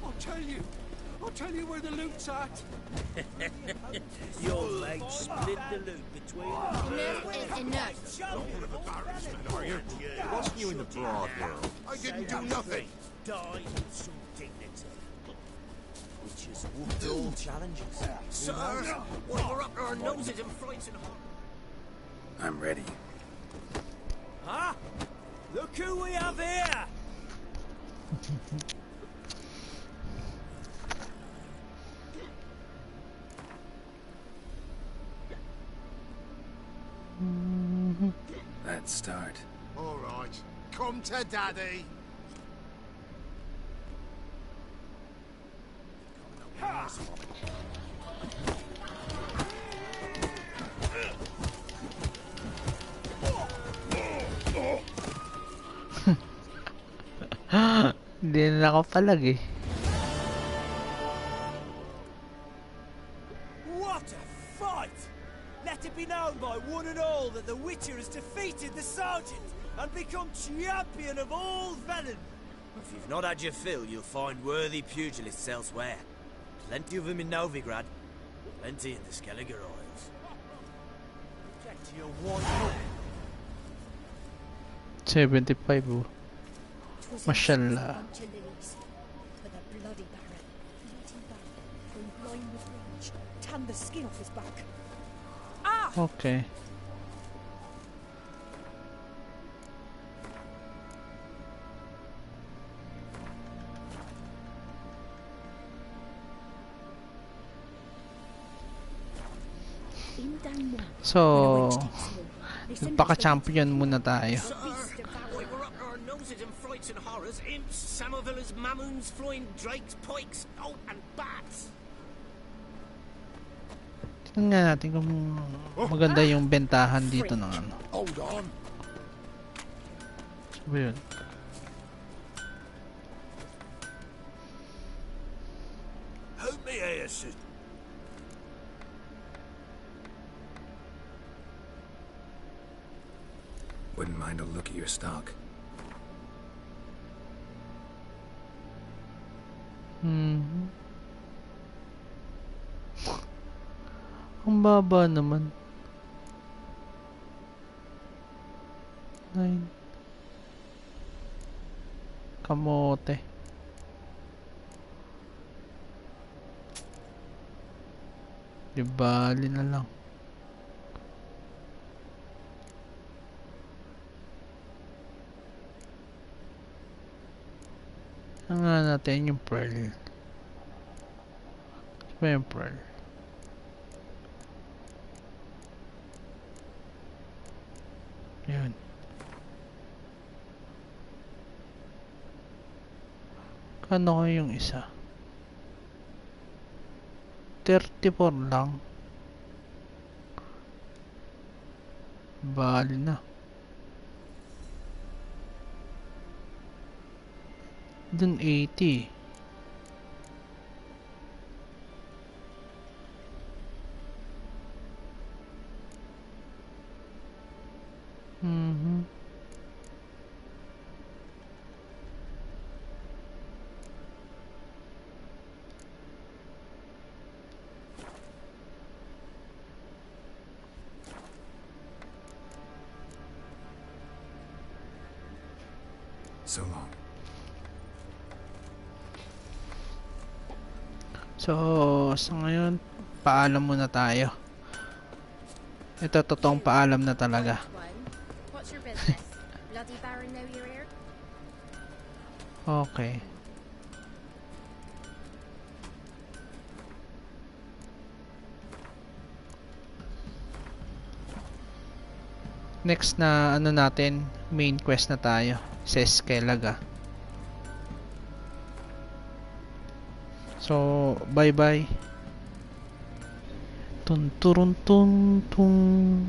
I'll tell you where the loot's at. Your mate split the loot between them. Enough is enough. Not one of the barrelsmen, are you? Wasn't you in the broad now? I didn't do nothing. Die with some dignity. Which is whooped all challenges. Sir, while we're up to our noses in frights and horror. I'm ready. Huh? Look who we have here! Let's start. All right, come to Daddy. Hindi na nakapalag eh. What a fight! Let it be known by one and all that the Witcher has defeated the Sergeant and become champion of all Velen. If you've not had your fill, you'll find worthy pugilists elsewhere. Plenty of them in Novigrad, plenty in the Skelliger Isles. back to your white hook. 75 oh. Mashallah. Bunch of lilies. But the bloody Baron, beaten back, going blind with rage, tanned the skin off his back. Ah! Okay. So, nagpaka-champion muna tayo. We were up to our noses in frights and horrors, imps, samovillas, mamoons, flying drakes, pikes, oh, and bats. Tingnan nga natin kung maganda yung bentahan dito ng ano. Hold on. Ano ba yun? Help me here, sister. Wouldn't mind a look at your stock. Ang baba naman. 9. Kamote. Di bali na lang. Ang nga natin yung pearl. Ano ba yung pearl? Yun. Kano ko yung isa? 34 lang. Bali na. Dun 80. So long. So, sa ngayon, paalam muna tayo. Ito, totoong paalam na talaga. What's your business? Bloody Baron know you're here? Okay. Next na ano natin, main quest na tayo sa Skellige. So, bye bye. Tun turun tun tun.